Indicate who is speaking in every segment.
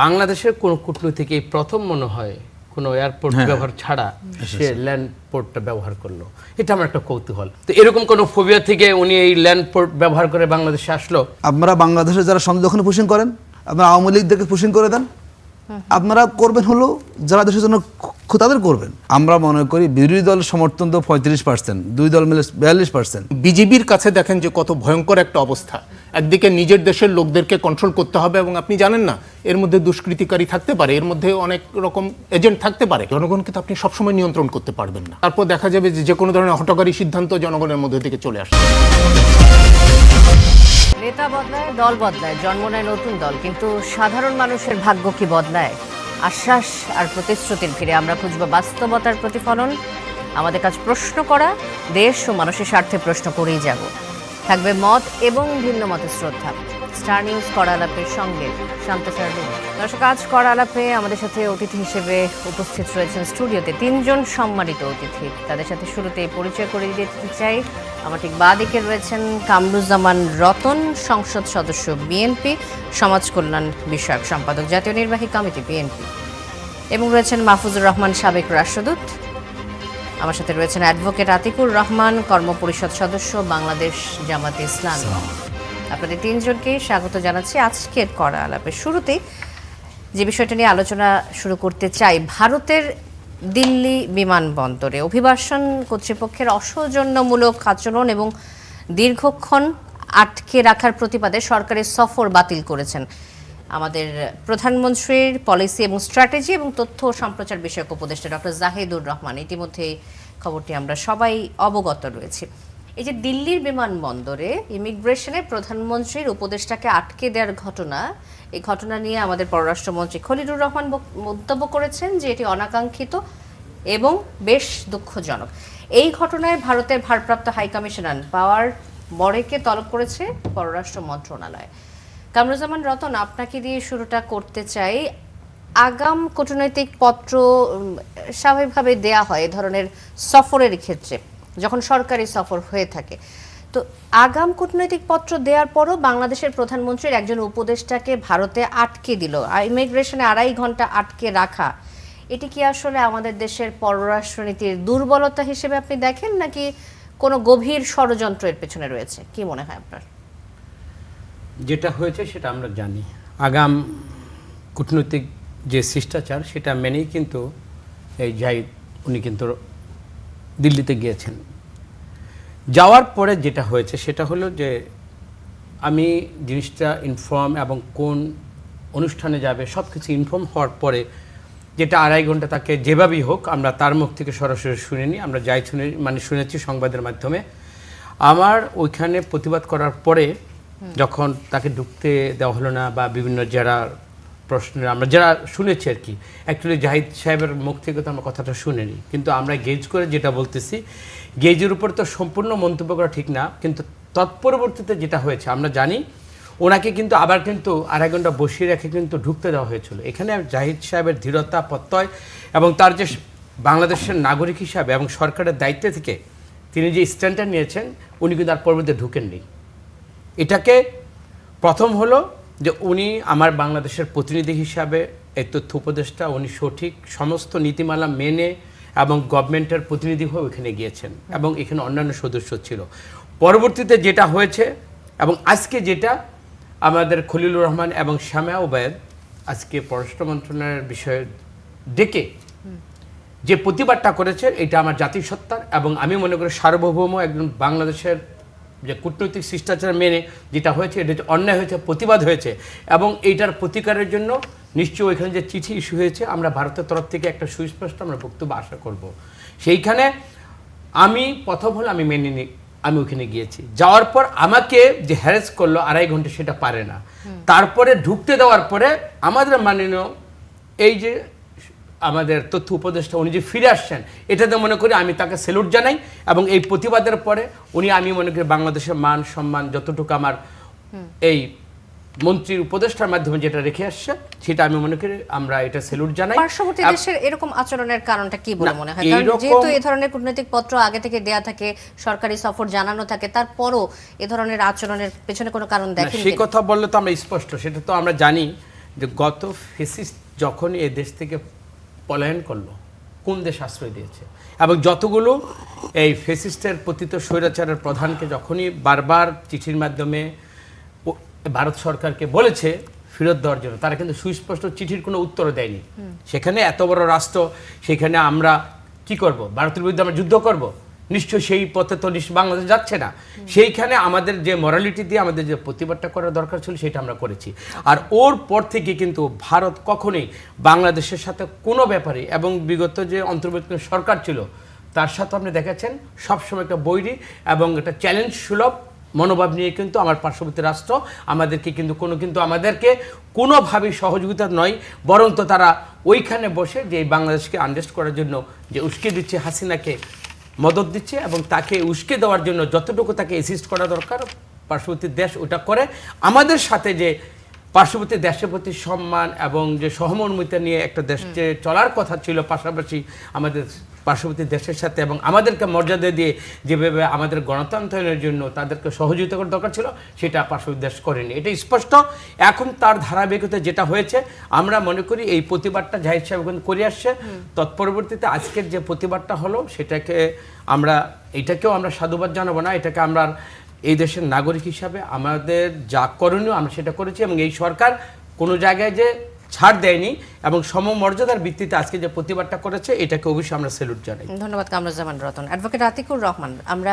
Speaker 1: বাংলাদেশের কোন কূটনীতিক এই প্রথম মনে হয় কোনো এয়ারপোর্ট ব্যবহার ছাড়া সে ল্যান্ড পোর্টটা ব্যবহার করলো। এটা আমার একটা কৌতূহল। তো এরকম কোনো ফোবিয়া থেকে উনি এই ল্যান্ড পোর্ট ব্যবহার করে বাংলাদেশে আসলো?
Speaker 2: আপনারা বাংলাদেশে যারা সন্দেহখানে পুশিং করেন, আপনারা আওয়ামী লীগদেরকে পুশিং করে দেন, আপনারা করবেন হলো যারা দেশের জন্য তাদের করবেন। আমরা মনে করি বিরোধী দল সমর্থন তো 35%, দুই দল মিলে 42%।
Speaker 3: বিজেপির কাছে দেখেন যে কত ভয়ঙ্কর একটা অবস্থা। একদিকে নিজের দেশের লোকদেরকে কন্ট্রোল করতে হবে এবং আপনি জানেন না এর মধ্যে দুষ্কৃতিকারী থাকতে পারে, এর মধ্যে অনেক রকম এজেন্ট থাকতে পারে। জনগণকে তো আপনি সবসময় নিয়ন্ত্রণ করতে পারবেন না। তারপর দেখা যাবে যে কোনো ধরনের হঠকারী সিদ্ধান্ত জনগণের মধ্যে থেকে চলে আসে।
Speaker 4: নেতা বদলায়, দল বদলায়, জন্ম নেয় নতুন দল, কিন্তু সাধারণ মানুষের ভাগ্য কি বদলায়? আশ্বাস আর প্রতিশ্রুতির ভিড়ে আমরা খুঁজব বাস্তবতার প্রতিফলন। আমাদের কাজ প্রশ্ন করা, দেশ ও মানুষের স্বার্থে প্রশ্ন করেই যাব। থাকবে মত এবং ভিন্ন মতের শ্রদ্ধা। স্টার নিউজ কড়া আলাপের সঙ্গে শান্ত সার্বিক। দর্শক, আজ কড়া আলাপে আমাদের সাথে অতিথি হিসেবে উপস্থিত রয়েছেন স্টুডিওতে তিনজন সম্মানিত অতিথি। তাদের সাথে শুরুতে পরিচয় করে দিতে চাই। আমার ঠিক বাঁদিকে রয়েছেন কামরুজ্জামান রতন, সংসদ সদস্য বিএনপি, সমাজ কল্যাণ বিষয়ক সম্পাদক, জাতীয় নির্বাহী কমিটি বিএনপি, এবং রয়েছেন মাহফুজুর রহমান, সাবেক রাষ্ট্রদূত। আমার সাথে রয়েছেন অ্যাডভোকেট আতিকুর রহমান, কর্মপরিষদ সদস্য, বাংলাদেশ জামাতে ইসলামী। আপনাদের তিনজনকে স্বাগত জানাচ্ছি আজকের কড়া আলাপের শুরুতেই। যে বিষয়টা নিয়ে আলোচনা শুরু করতে চাই, ভারতের দিল্লি বিমানবন্দরে অভিবাসন কর্তৃপক্ষের অসৌজন্যমূলক আচরণ এবং দীর্ঘক্ষণ আটকে রাখার প্রতিবাদে সরকারের সফর বাতিল করেছেন আমাদের প্রধানমন্ত্রীর পলিসি এবং স্ট্র্যাটেজি এবং তথ্য ও সম্প্রচার বিষয়ক উপদেষ্টা ডক্টর জাহিদুর রহমান। ইতিমধ্যে খবরটি আমরা সবাই অবগত রয়েছি। এই যে দিল্লির বিমানবন্দরে ইমিগ্রেশনে প্রধানমন্ত্রীর উপদেষ্টাকে আটকে দেওয়ার ঘটনা, এই ঘটনা নিয়ে আমাদের পররাষ্ট্রমন্ত্রী খলিলুর রহমান মন্তব্য করেছেন যে এটি অনাকাঙ্ক্ষিত এবং বেশ দুঃখজনক। এই ঘটনায় ভারতের ভারপ্রাপ্ত হাইকমিশনার পাওয়ার বরেকে তলব করেছে পররাষ্ট্র মন্ত্রণালয়। কামরুজ্জামান রতন, আপনাকে দিয়ে শুরুটা করতে চাই। আগাম কূটনৈতিক পত্র স্বাভাবিকভাবে দেয়া হয় এ ধরনের সফরের ক্ষেত্রে, যখন সরকারি সফর হয়ে থাকে। তো আগাম কূটনৈতিক পত্র দেওয়ার পরও বাংলাদেশের প্রধানমন্ত্রীর একজন উপদেষ্টাকে ভারতে আটকে দিল, ইমিগ্রেশনে 2.5 ঘন্টা আটকে রাখা, এটি কি আসলে আমাদের দেশের পররাষ্ট্রনীতির দুর্বলতা হিসেবে আপনি দেখেন, নাকি কোনো গভীর ষড়যন্ত্রের পেছনে রয়েছে? কি মনে হয় আপনার?
Speaker 1: যেটা হয়েছে সেটা আমরা জানি। আগাম কূটনৈতিক যে শিষ্টাচার সেটা মেনেই কিন্তু এই জাহিদ উনি কিন্তু দিল্লিতে গিয়েছেন। যাওয়ার পরে যেটা হয়েছে সেটা হলো যে আমি জিনিসটা ইনফর্ম এবং কোন অনুষ্ঠানে যাবে সব কিছু ইনফর্ম হওয়ার পরে যেটা 2.5 ঘন্টা তাকে যেভাবেই হোক আমরা তার মুখ থেকে সরাসরি শুনিনি, আমরা যাই শুনেছি সংবাদের মাধ্যমে। আমার ওইখানে প্রতিবাদ করার পরে যখন তাকে ঢুকতে দেওয়া হলো না বা বিভিন্ন যারা প্রশ্ন আমরা যারা শুনেছি আর কি, অ্যাকচুয়ালি জাহিদ সাহেবের মুখ থেকে তো আমরা কথাটা শুনিনি, কিন্তু আমরা গেজ করে যেটা বলতেছি, গেজের উপর তো সম্পূর্ণ মন্তব্য করা ঠিক না, কিন্তু তৎপরবর্তীতে যেটা হয়েছে আমরা জানি ওনাকে কিন্তু আবার কিন্তু 2.5 ঘন্টা বসিয়ে রেখে কিন্তু ঢুকতে দেওয়া হয়েছিল। এখানে জাহিদ সাহেবের দৃঢ়তা, প্রত্যয় এবং তার যে বাংলাদেশের নাগরিক হিসাবে এবং সরকারের দায়িত্বে থেকে তিনি যে স্ট্যান্ডটা নিয়েছেন, উনি কিন্তু আর পরবর্তীতে ঢুকেননি। এটাকে প্রথম হলো যে উনি আমার বাংলাদেশের প্রতিনিধি হিসাবে এই তথ্য উপদেষ্টা, উনি সঠিক সমস্ত নীতিমালা মেনে এবং গভর্নমেন্টের প্রতিনিধি হয়ে এখানে গিয়েছেন এবং এখানে অন্যান্য সদস্য ছিল। পরবর্তীতে যেটা হয়েছে এবং আজকে যেটা আমাদের খলিলুর রহমান এবং শামা ওবায়দ আজকে পররাষ্ট্র মন্ত্রণালয়ের বিষয়ে ডেকে যে প্রতিবাদটা করেছে, এটা আমার জাতিসত্তার এবং আমি মনে করি সার্বভৌম একজন বাংলাদেশের যে কূটনৈতিক শিষ্টাচার মেনে যেটা হয়েছে, এটা অন্যায় হয়েছে, প্রতিবাদ হয়েছে এবং এইটার প্রতিকারের জন্য নিশ্চয়ই ওইখানে যে চিঠি ইস্যু হয়েছে, আমরা ভারতের তরফ থেকে একটা সুস্পষ্ট আমরা বক্তব্য আশা করব। সেইখানে আমি প্রথম হলো আমি মেনে নিই, আমি ওখানে গিয়েছি। যাওয়ার পর আমাকে যে হ্যারেস করলো 2.5 ঘন্টা সেটা পারে না। তারপরে ঢুকতে দেওয়ার পরে আমাদের মাননীয় এই যে আমাদের তথ্য উপদেষ্টা উনি যে ফিরে আসছেন, এটাতে মনে করি আমি তাকে স্যালুট জানাই এবং এই প্রতিবাদের পরে উনি আমি মনে করি বাংলাদেশের মান সম্মান যতটুকু আমার এই মন্ত্রীর উপদেষ্টার মাধ্যমে যেটা রেখে আসছে সেটা আমি মনে করি আমরা এটা স্যালুট জানাই।
Speaker 4: পার্শ্ববর্তী দেশের এরকম আচরণের কারণটা কি বলে মনে হয়? কারণ যেহেতু এই ধরনের কূটনৈতিক পত্র আগে থেকে দেয়া থাকে, সরকারি সফর জানানো থাকে, তারপরও এই ধরনের আচরণের পেছনে কোনো কারণ দেখেন?
Speaker 1: সেই কথা বললে তো আমরা স্পষ্ট, সেটা তো আমরা জানি যে গত ফেসিস্ট যখন এই দেশ থেকে পলায়ন করলো, কোন দেশ আশ্রয় দিয়েছে, এবং যতগুলো এই ফেসিস্টের পতিত স্বৈরাচারের প্রধানকে যখনই বারবার চিঠির মাধ্যমে ভারত সরকারকে বলেছে ফেরত দেওয়ার জন্য, তারা কিন্তু সুস্পষ্ট চিঠির কোনো উত্তর দেয়নি। সেখানে এত বড় রাষ্ট্র, সেখানে আমরা কি করব? ভারতের বিরুদ্ধে আমরা যুদ্ধ করব? নিশ্চয়ই সেই পথে তো বাংলাদেশ যাচ্ছে না। সেইখানে আমাদের যে মরালিটি দিয়ে আমাদের যে প্রতিবাদটা করার দরকার ছিল সেটা আমরা করেছি। আর ওর পর থেকে কিন্তু ভারত কখনোই বাংলাদেশের সাথে কোনো ব্যাপারে, এবং বিগত যে অন্তর্বর্তী সরকার ছিল তার সাথে আপনি দেখেছেন সবসময় একটা বৈরী এবং একটা চ্যালেঞ্জ সুলভ মনোভাব নিয়ে কিন্তু আমার পার্শ্ববর্তী রাষ্ট্র আমাদেরকে আমাদেরকে কোনোভাবেই সহযোগিতা নয়, বরং তো তারা ওইখানে বসে যে বাংলাদেশকে আন্ডারস্ট্যান্ড করার জন্য যে উস্কে দিচ্ছে, হাসিনাকে মদত দিচ্ছে, এবং তাকে উস্কে দেওয়ার জন্য যতটুকু তাকে অ্যাসিস্ট করা দরকার পার্শ্ববর্তী দেশ ওটা করে। আমাদের সাথে যে পার্শ্ববর্তী দেশের প্রতি সম্মান এবং যে সহমর্মিতা নিয়ে একটা দেশ যে চলার কথা ছিল পাশাপাশি আমাদের পার্শ্ববর্তী দেশের সাথে, এবং আমাদেরকে মর্যাদা দিয়ে যেভাবে আমাদের গণতন্ত্রের জন্য তাদেরকে সহযোগিতা করার দরকার ছিল সেটা পার্শ্ববর্তী দেশ করেনি। এটা স্পষ্ট। এখন তার ধারাবাহিকতা যেটা হয়েছে, আমরা মনে করি এই প্রতিবাদটা জাহিদ সাহেব করে আসছে, তৎপরবর্তীতে আজকের যে প্রতিবাদটা হলো সেটাকে এটাকেও আমরা সাধুবাদ জানাবো না। এটাকে আমরা এই দেশের নাগরিক হিসাবে আমাদের যা করণীয় আমরা সেটা করেছি, এবং এই সরকার কোনো জায়গায় যে ছাড় দেয়নি এবং সমমর্যাদার ভিত্তিতে আজকে যে প্রতিবাদটা করেছে এটাকে অবশ্যই আমরা স্যালুট জানাই।
Speaker 4: ধন্যবাদ কামরুজ্জামান রতন। অ্যাডভোকেট আতিকুর রহমান, আমরা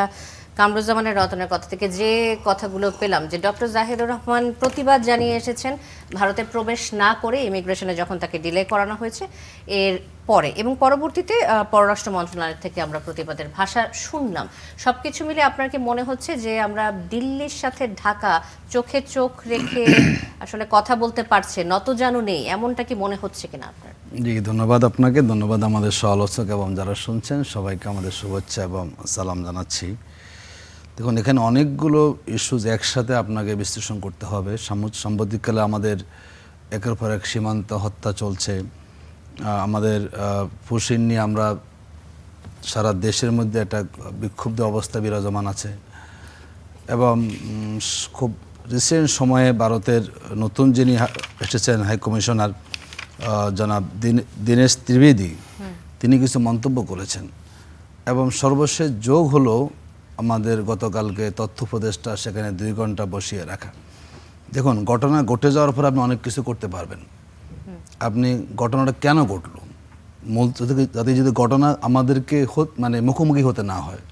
Speaker 4: কামরুজ্জামানের রতনের কথা থেকে যে কথাগুলো পেলাম যে ডক্টর জাহিদুর রহমান প্রতিবাদ জানিয়ে এসেছেন ভারতে প্রবেশ না করে ইমিগ্রেশনে যখন তাকে ডিলে করানো হয়েছে এর পরে, এবং পরবর্তীতে পররাষ্ট্র মন্ত্রণালয় থেকে আমরা প্রতিবাদের ভাষা শুনলাম। সবকিছু মিলে আপনার কি মনে হচ্ছে যে আমরা দিল্লির সাথে ঢাকা চোখে চোখ রেখে আসলে কথা বলতে পারছে, নতজানু নেই, এমনটা কি মনে হচ্ছে কিনা আপনার?
Speaker 2: জি, ধন্যবাদ আপনাকে, ধন্যবাদ আমাদের সহ-আলোচক এবং যারা শুনছেন সবাইকে আমাদের শুভেচ্ছা এবং সালাম জানাচ্ছি। দেখুন, এখানে অনেকগুলো ইস্যুজ একসাথে আপনাকে বিশ্লেষণ করতে হবে। সাম্প্রতিককালে আমাদের একের পর এক সীমান্ত হত্যা চলছে, আমাদের পুশিন নিয়ে আমরা সারা দেশের মধ্যে একটা বিক্ষুব্ধ অবস্থা বিরাজমান আছে, এবং খুব রিসেন্ট সময়ে ভারতের নতুন যিনি এসেছেন হাই কমিশনার জনাব দীনেশ ত্রিবেদী, তিনি কিছু মন্তব্য করেছেন, এবং সর্বশেষ যোগ হলো আমাদের গতকালকে তথ্য উপদেষ্টা সেখানে 2 ঘন্টা বসিয়ে রাখা। দেখুন, ঘটনা ঘটে যাওয়ার পর আপনি অনেক কিছু করতে পারবেন। আপনি ঘটনাটা কেন ঘটলো, মূল যাতে যদি ঘটনা আমাদেরকে মুখোমুখি হতে না হয়।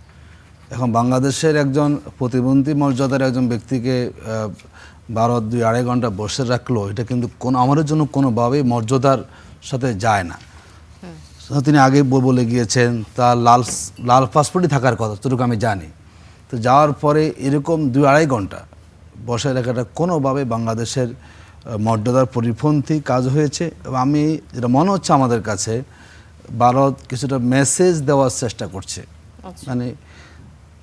Speaker 2: এখন বাংলাদেশের একজন প্রতিবন্ধী মর্যাদার একজন ব্যক্তিকে ভারত 2-2.5 ঘন্টা বসে রাখলো, এটা কিন্তু আমাদের জন্য কোনোভাবেই মর্যাদার সাথে যায় না। তিনি আগে বলে গিয়েছেন তার লাল পাসপোর্টই থাকার কথা, যতটুকু আমি জানি। তো যাওয়ার পরে এরকম 2-2.5 ঘন্টা বসে রাখাটা কোনোভাবে বাংলাদেশের মর্যাদার পরিপন্থী কাজ হয়েছে, এবং আমি যেটা মনে হচ্ছে আমাদের কাছে ভারত কিছুটা মেসেজ দেওয়ার চেষ্টা করছে। মানে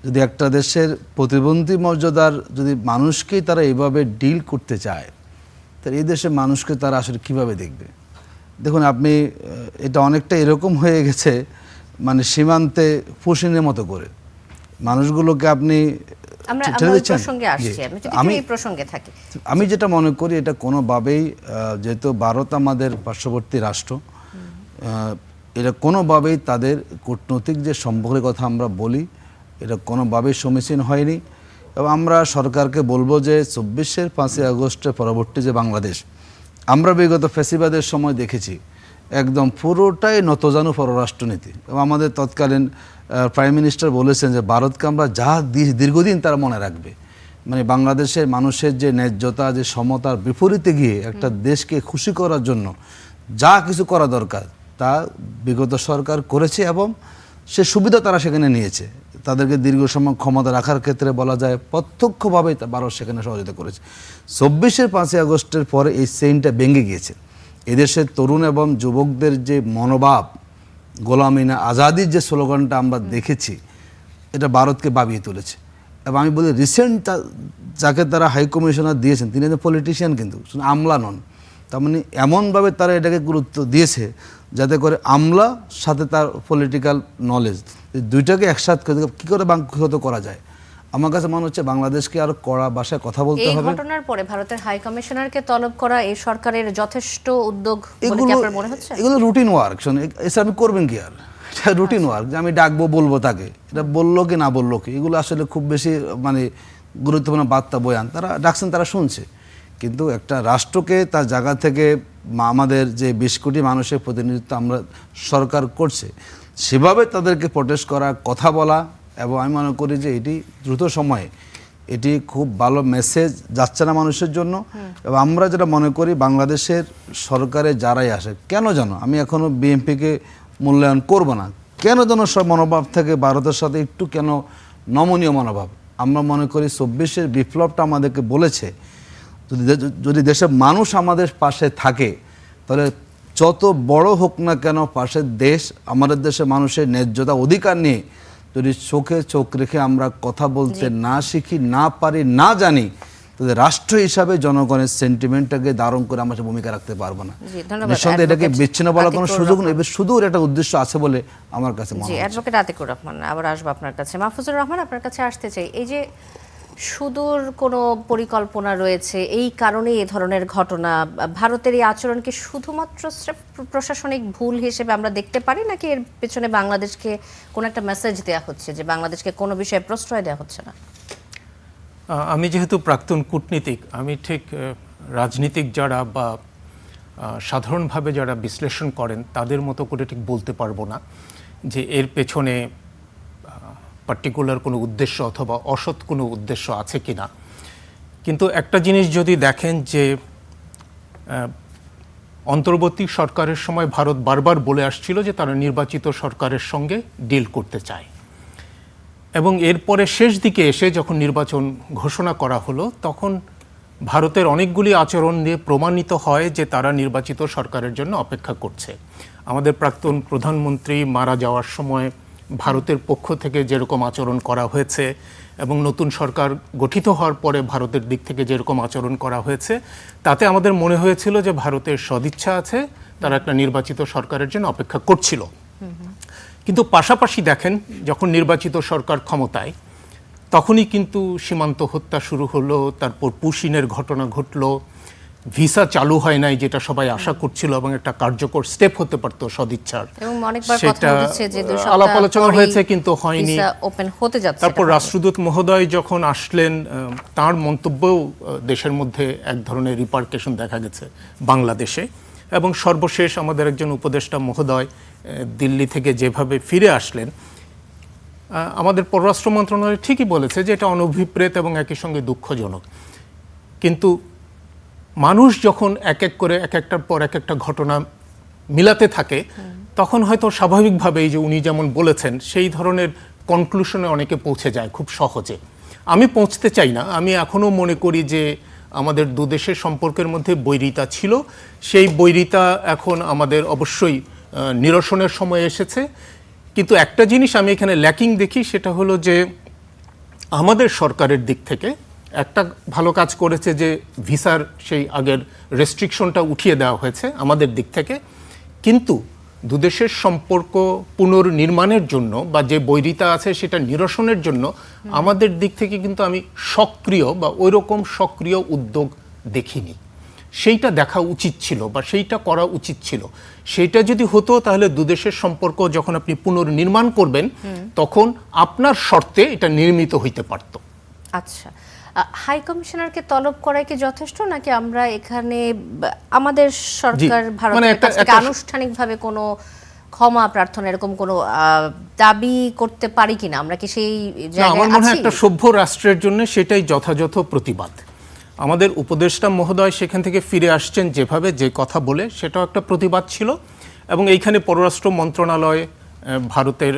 Speaker 2: যদি একটা দেশের প্রতিবন্ধী মর্যাদার যদি মানুষকেই তারা এইভাবে ডিল করতে চায়, তাহলে এই দেশের মানুষকে তারা আসলে কীভাবে দেখবে? দেখুন, আপনি এটা অনেকটা এরকম হয়ে গেছে, মানে সীমান্তে পুশিনের মতো করে মানুষগুলোকে আপনি আমি যেটা মনে করি এটা কোনোভাবেই, যেহেতু ভারত আমাদের পার্শ্ববর্তী রাষ্ট্র, এটা কোনোভাবেই তাদের কূটনৈতিক যে সম্পর্কের কথা আমরা বলি এটা কোনোভাবেই সমীচীন হয়নি। এবং আমরা সরকারকে বলবো যে 24-এর 5ই আগস্টের পরবর্তী যে বাংলাদেশ আমরা বিগত ফ্যাসিবাদের সময় দেখেছি, একদম পুরোটাই নতজানু পররাষ্ট্রনীতি, এবং আমাদের তৎকালীন প্রাইম মিনিস্টার বলেছেন যে ভারতকে আমরা যা দীর্ঘদিন তারা মনে রাখবে। মানে বাংলাদেশের মানুষের যে ন্যায্যতা, যে সমতার বিপরীতে গিয়ে একটা দেশকে খুশি করার জন্য যা কিছু করা দরকার তা বিগত সরকার করেছে, এবং সে সুবিধা তারা সেখানে নিয়েছে। তাদেরকে দীর্ঘ সময় ক্ষমতা রাখার ক্ষেত্রে বলা যায় প্রত্যক্ষভাবেই ভারত সেখানে সহযোগিতা করেছে। 24-এর 5ই আগস্টের পরে এই চেইনটা ভেঙে গিয়েছে। এদেশের তরুণ এবং যুবকদের যে মনোভাব, গোলামি না আজাদির যে স্লোগানটা আমরা দেখেছি, এটা ভারতকে ভাবিয়ে তুলেছে। এবং আমি বলি রিসেন্ট যাকে তারা হাই কমিশনার দিয়েছেন তিনি পলিটিশিয়ান, কিন্তু আমলা নন। তার মানে এমনভাবে তারা এটাকে গুরুত্ব দিয়েছে যাতে করে আমলা সাথে তার পলিটিক্যাল নলেজ দুইটাকে একসাথে কী করে বাঙ্কিত করা যায়। আমার কাছে মনে হচ্ছে বাংলাদেশকে আরো কড়া ভাষায় কথা বলতে
Speaker 4: এই
Speaker 2: হবে।
Speaker 4: ঘটনার পরে ভারতের হাই কমিশনারকে তলব করা এই সরকারের যথেষ্ট উদ্যোগ বলে কি
Speaker 2: এগুলো
Speaker 4: আপনার মনে হচ্ছে?
Speaker 2: এগুলো রুটিন ওয়ার্ক, এসে আপনি করবেন কি আর, এটা রুটিন ওয়ার্ক যে আমি ডাকবো বলবো তাকে, এটা বললো কি না বললো কি, এগুলো আসলে খুব বেশি মানে গুরুত্বপূর্ণ বার্তা বয়ান, তারা ডাকছেন, তারা শুনছে। কিন্তু একটা রাষ্ট্রকে তার জায়গা থেকে আমাদের যে 20 কোটি মানুষের প্রতিনিধিত্ব আমরা সরকার করছে, সেভাবে তাদেরকে প্রোটেস্ট করা, কথা বলা, এবং আমি মনে করি যে এটি দ্রুত সময়ে এটি খুব ভালো মেসেজ যাচ্ছে না মানুষের জন্য। এবং আমরা যেটা মনে করি বাংলাদেশের সরকারে যারাই আসে, কেন জানো আমি এখনও বিএনপিকে মূল্যায়ন করব না, কেন যেন সব মনোভাব থেকে ভারতের সাথে একটু কেন নমনীয় মনোভাব। আমরা মনে করি 24-এর বিপ্লবটা আমাদেরকে বলেছে যদি দেশের মানুষ আমাদের পাশে থাকে, তাহলে যত বড় হোক না কেন পাশের দেশ, আমাদের দেশের মানুষের ন্যায্যতা অধিকার নিয়ে যদি চোখে চোখ রেখে আমরা কথা বলতে না শিখি, না পারি, না জানি, তাহলে রাষ্ট্র হিসাবে জনগণের সেন্টিমেন্টটাকে ধারণ করে আমরা ভূমিকা রাখতে পারবো না। নিঃসন্দেহে এটাকে বিচ্ছিন্ন বলার কোনো সুযোগ নেই, শুধু একটা উদ্দেশ্য আছে বলে আমার কাছে মনে
Speaker 4: জি,
Speaker 2: হয়।
Speaker 4: অ্যাডভোকেট আতিকুর রহমান, আবার আসবো আপনার কাছে। মাহফুজুর রহমান, আপনার কাছে আসতে চাই, এই যে সুদূর কোনো পরিকল্পনা রয়েছে, এই কারণে এ ধরনের ঘটনা, ভারতের এই আচরণকে শুধুমাত্র প্রশাসনিক ভুল হিসেবে আমরা দেখতে পারি, নাকি এর পেছনে বাংলাদেশকে কোনো একটা মেসেজ দেওয়া হচ্ছে যে বাংলাদেশকে কোনো বিষয়ে প্রশ্রয় দেওয়া হচ্ছে না?
Speaker 3: আমি যেহেতু প্রাক্তন কূটনীতিক, আমি ঠিক রাজনীতিক যারা বা সাধারণভাবে যারা বিশ্লেষণ করেন তাদের মতো করে ঠিক বলতে পারবো না যে এর পেছনে পার্টিকুলার কোনো উদ্দেশ্য অথবা অসৎ কোনো উদ্দেশ্য আছে কিনা। কিন্তু একটা জিনিস যদি দেখেন যে অন্তর্বর্তী সরকারের সময় ভারত বারবার বলে আসছিল যে তারা নির্বাচিত সরকারের সঙ্গে ডিল করতে চায়, এবং এরপরে শেষ দিকে এসে যখন নির্বাচন ঘোষণা করা হলো, তখন ভারতের অনেকগুলি আচরণ দিয়ে প্রমাণিত হয় যে তারা নির্বাচিত সরকারের জন্য অপেক্ষা করছে। আমাদের প্রাক্তন প্রধানমন্ত্রী মারা যাওয়ার সময় ভারতের পক্ষ থেকে যেরকম আচরণ করা হয়েছে, এবং নতুন সরকার গঠিত হওয়ার পরে ভারতের দিক থেকে যেরকম আচরণ করা হয়েছে, তাতে আমাদের মনে হয়েছিল যে ভারতের সদিচ্ছা আছে, তারা একটা নির্বাচিত সরকারের জন্য অপেক্ষা করছিল। কিন্তু পাশাপাশি দেখেন যখন নির্বাচিত সরকার ক্ষমতায়, তখনই কিন্তু সীমান্ত হত্যা শুরু হলো, তারপর পুশিনের ঘটনা ঘটলো, ভিসা চালু হয় নাই যেটা সবাই আশা করছিল এবং একটা কার্যকর স্টেপ হতে পারতো সদিচ্ছার,
Speaker 4: এবং অনেকবার কথা উঠেছে যে 2 সপ্তাহ
Speaker 3: আলাপ আলোচনা
Speaker 4: পরেই
Speaker 3: হয়েছে কিন্তু হয়নি।
Speaker 4: ভিসা ওপেন হতে যাচ্ছে।
Speaker 3: তারপর রাষ্ট্রদূত মহোদয় যখন আসলেন, তার মন্তব্যেও দেশের মধ্যে এক ধরনের রিপার্কেশন দেখা গেছে বাংলাদেশে। এবং সর্বশেষ আমাদের একজন উপদেষ্টা মহোদয় দিল্লি থেকে যেভাবে ফিরে আসলেন, আমাদের পররাষ্ট্র মন্ত্রণালয় ঠিকই বলেছে যে এটা অনভিপ্রেত এবং একই সঙ্গে দুঃখজনক। কিন্তু মানুষ যখন এক এক করে এক একটার পর এক একটা ঘটনা মিলাতে থাকে, তখন হয়তো স্বাভাবিকভাবেই যে উনি যেমন বলেছেন সেই ধরনের কনক্লুশনে অনেকে পৌঁছে যায় খুব সহজে। আমি পৌঁছতে চাই না। আমি এখনও মনে করি যে আমাদের দুদেশের সম্পর্কের মধ্যে বৈরিতা ছিল, সেই বৈরিতা এখন আমাদের অবশ্যই নিরসনের সময় এসেছে। কিন্তু একটা জিনিস আমি এখানে ল্যাকিং দেখি, সেটা হলো যে আমাদের সরকারের দিক থেকে একটা ভালো কাজ করেছে যে ভিসার সেই আগের রেস্ট্রিকশনটা উঠিয়ে দেওয়া হয়েছে আমাদের দিক থেকে। কিন্তু দুদেশের সম্পর্ক পুনর্নির্মাণের জন্য বা যে বৈরিতা আছে সেটা নিরসনের জন্য আমাদের দিক থেকে কিন্তু আমি সক্রিয় বা ওইরকম সক্রিয় উদ্যোগ দেখিনি। সেইটা দেখা উচিত ছিল বা সেইটা করা উচিত ছিল। সেইটা যদি হতো তাহলে দুদেশের সম্পর্ক যখন আপনি পুনর্নির্মাণ করবেন, তখন আপনার শর্তে এটা নির্মিত হইতে পারত।
Speaker 4: আচ্ছা, হাই কমিশনারকে তলব করাই কি যথেষ্ট, নাকি আমরা এখানে আমাদের সরকার ভারতের কাছ থেকে আনুষ্ঠানিকভাবে কোনো ক্ষমা প্রার্থনা এরকম কোনো দাবি করতে পারি কিনা? আমরা কি সেই জায়গায় আছি?
Speaker 3: আমার মনে হয় একটা সভ্য রাষ্ট্রের জন্য সেটাই যথাযথ প্রতিবাদ। আমাদের উপদেষ্টা মহোদয় সেখান থেকে ফিরে আসছেন যেভাবে, যে কথা বলে, সেটাও একটা প্রতিবাদ ছিল। এবং এইখানে পররাষ্ট্র মন্ত্রণালয় ভারতের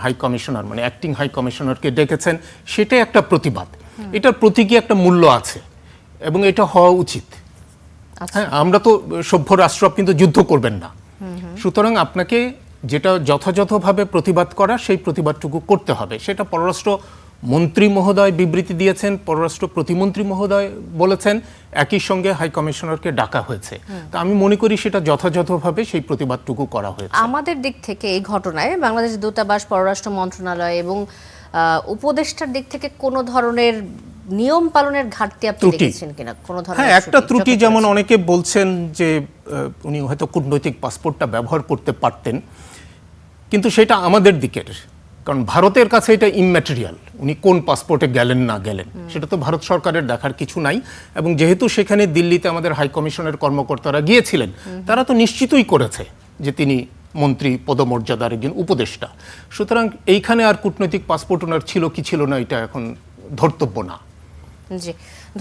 Speaker 3: হাই কমিশনার মানে অ্যাক্টিং হাই কমিশনারকে ডেকেছেন, সেটাই একটা প্রতিবাদ। এটার প্রতীকী একটা মূল্য আছে এবং এটা হওয়া উচিত। হ্যাঁ, আমরা তো সভ্য রাষ্ট্র, কিন্তু যুদ্ধ করবেন না। সুতরাং আপনাকে যেটা যথাযথভাবে প্রতিবাদ করা, সেই প্রতিবাদটুকু করতে হবে। সেটা পররাষ্ট্র মন্ত্রী মহোদয় বিবৃতি দিয়েছেন, পররাষ্ট্র প্রতিমন্ত্রী মহোদয় বলেছেন, একই সঙ্গে হাই কমিশনারকে ডাকা হয়েছে। তা আমি মনে করি সেটা যথাযথভাবে সেই প্রতিবাদটুকু করা হয়েছে।
Speaker 4: আমাদের দিক থেকে এই ঘটনায় বাংলাদেশ দূতাবাস, পররাষ্ট্র মন্ত্রণালয় এবং উপদেষ্টার দিক থেকে কোনো ধরনের নিয়ম পালনের ঘাটতি আপনি
Speaker 3: ত্রুটি।
Speaker 4: দেখেছেন কিনা? কোনো ধরনের
Speaker 3: হ্যাঁ, একটা ত্রুটি,
Speaker 4: চোখে
Speaker 3: যেমন
Speaker 4: পড়েছে?
Speaker 3: অনেকে বলছেন যে উনি হয়তো কূটনৈতিক পাসপোর্টটা ব্যবহার করতে পারতেন, কিন্তু সেটা আমাদের দিকের, কারণ ভারতের কাছে এটা ইমম্যাটেরিয়াল। উনি কোন পাসপোর্টে গেলেন না গেলেন সেটা তো ভারত সরকারের দেখার কিছু নাই। এবং যেহেতু সেখানে দিল্লিতে আমাদের হাই কমিশনের কর্মকর্তারা গিয়েছিলেন, তারা তো নিশ্চিতই করেছে যে তিনি মন্ত্রী পদমর্যাদার একজন উপদেষ্টা। সুতরাং এইখানে আর কূটনৈতিক পাসপোর্ট ওনার ছিল কি ছিল না এটা এখন ধর্তব্য না।
Speaker 4: জি,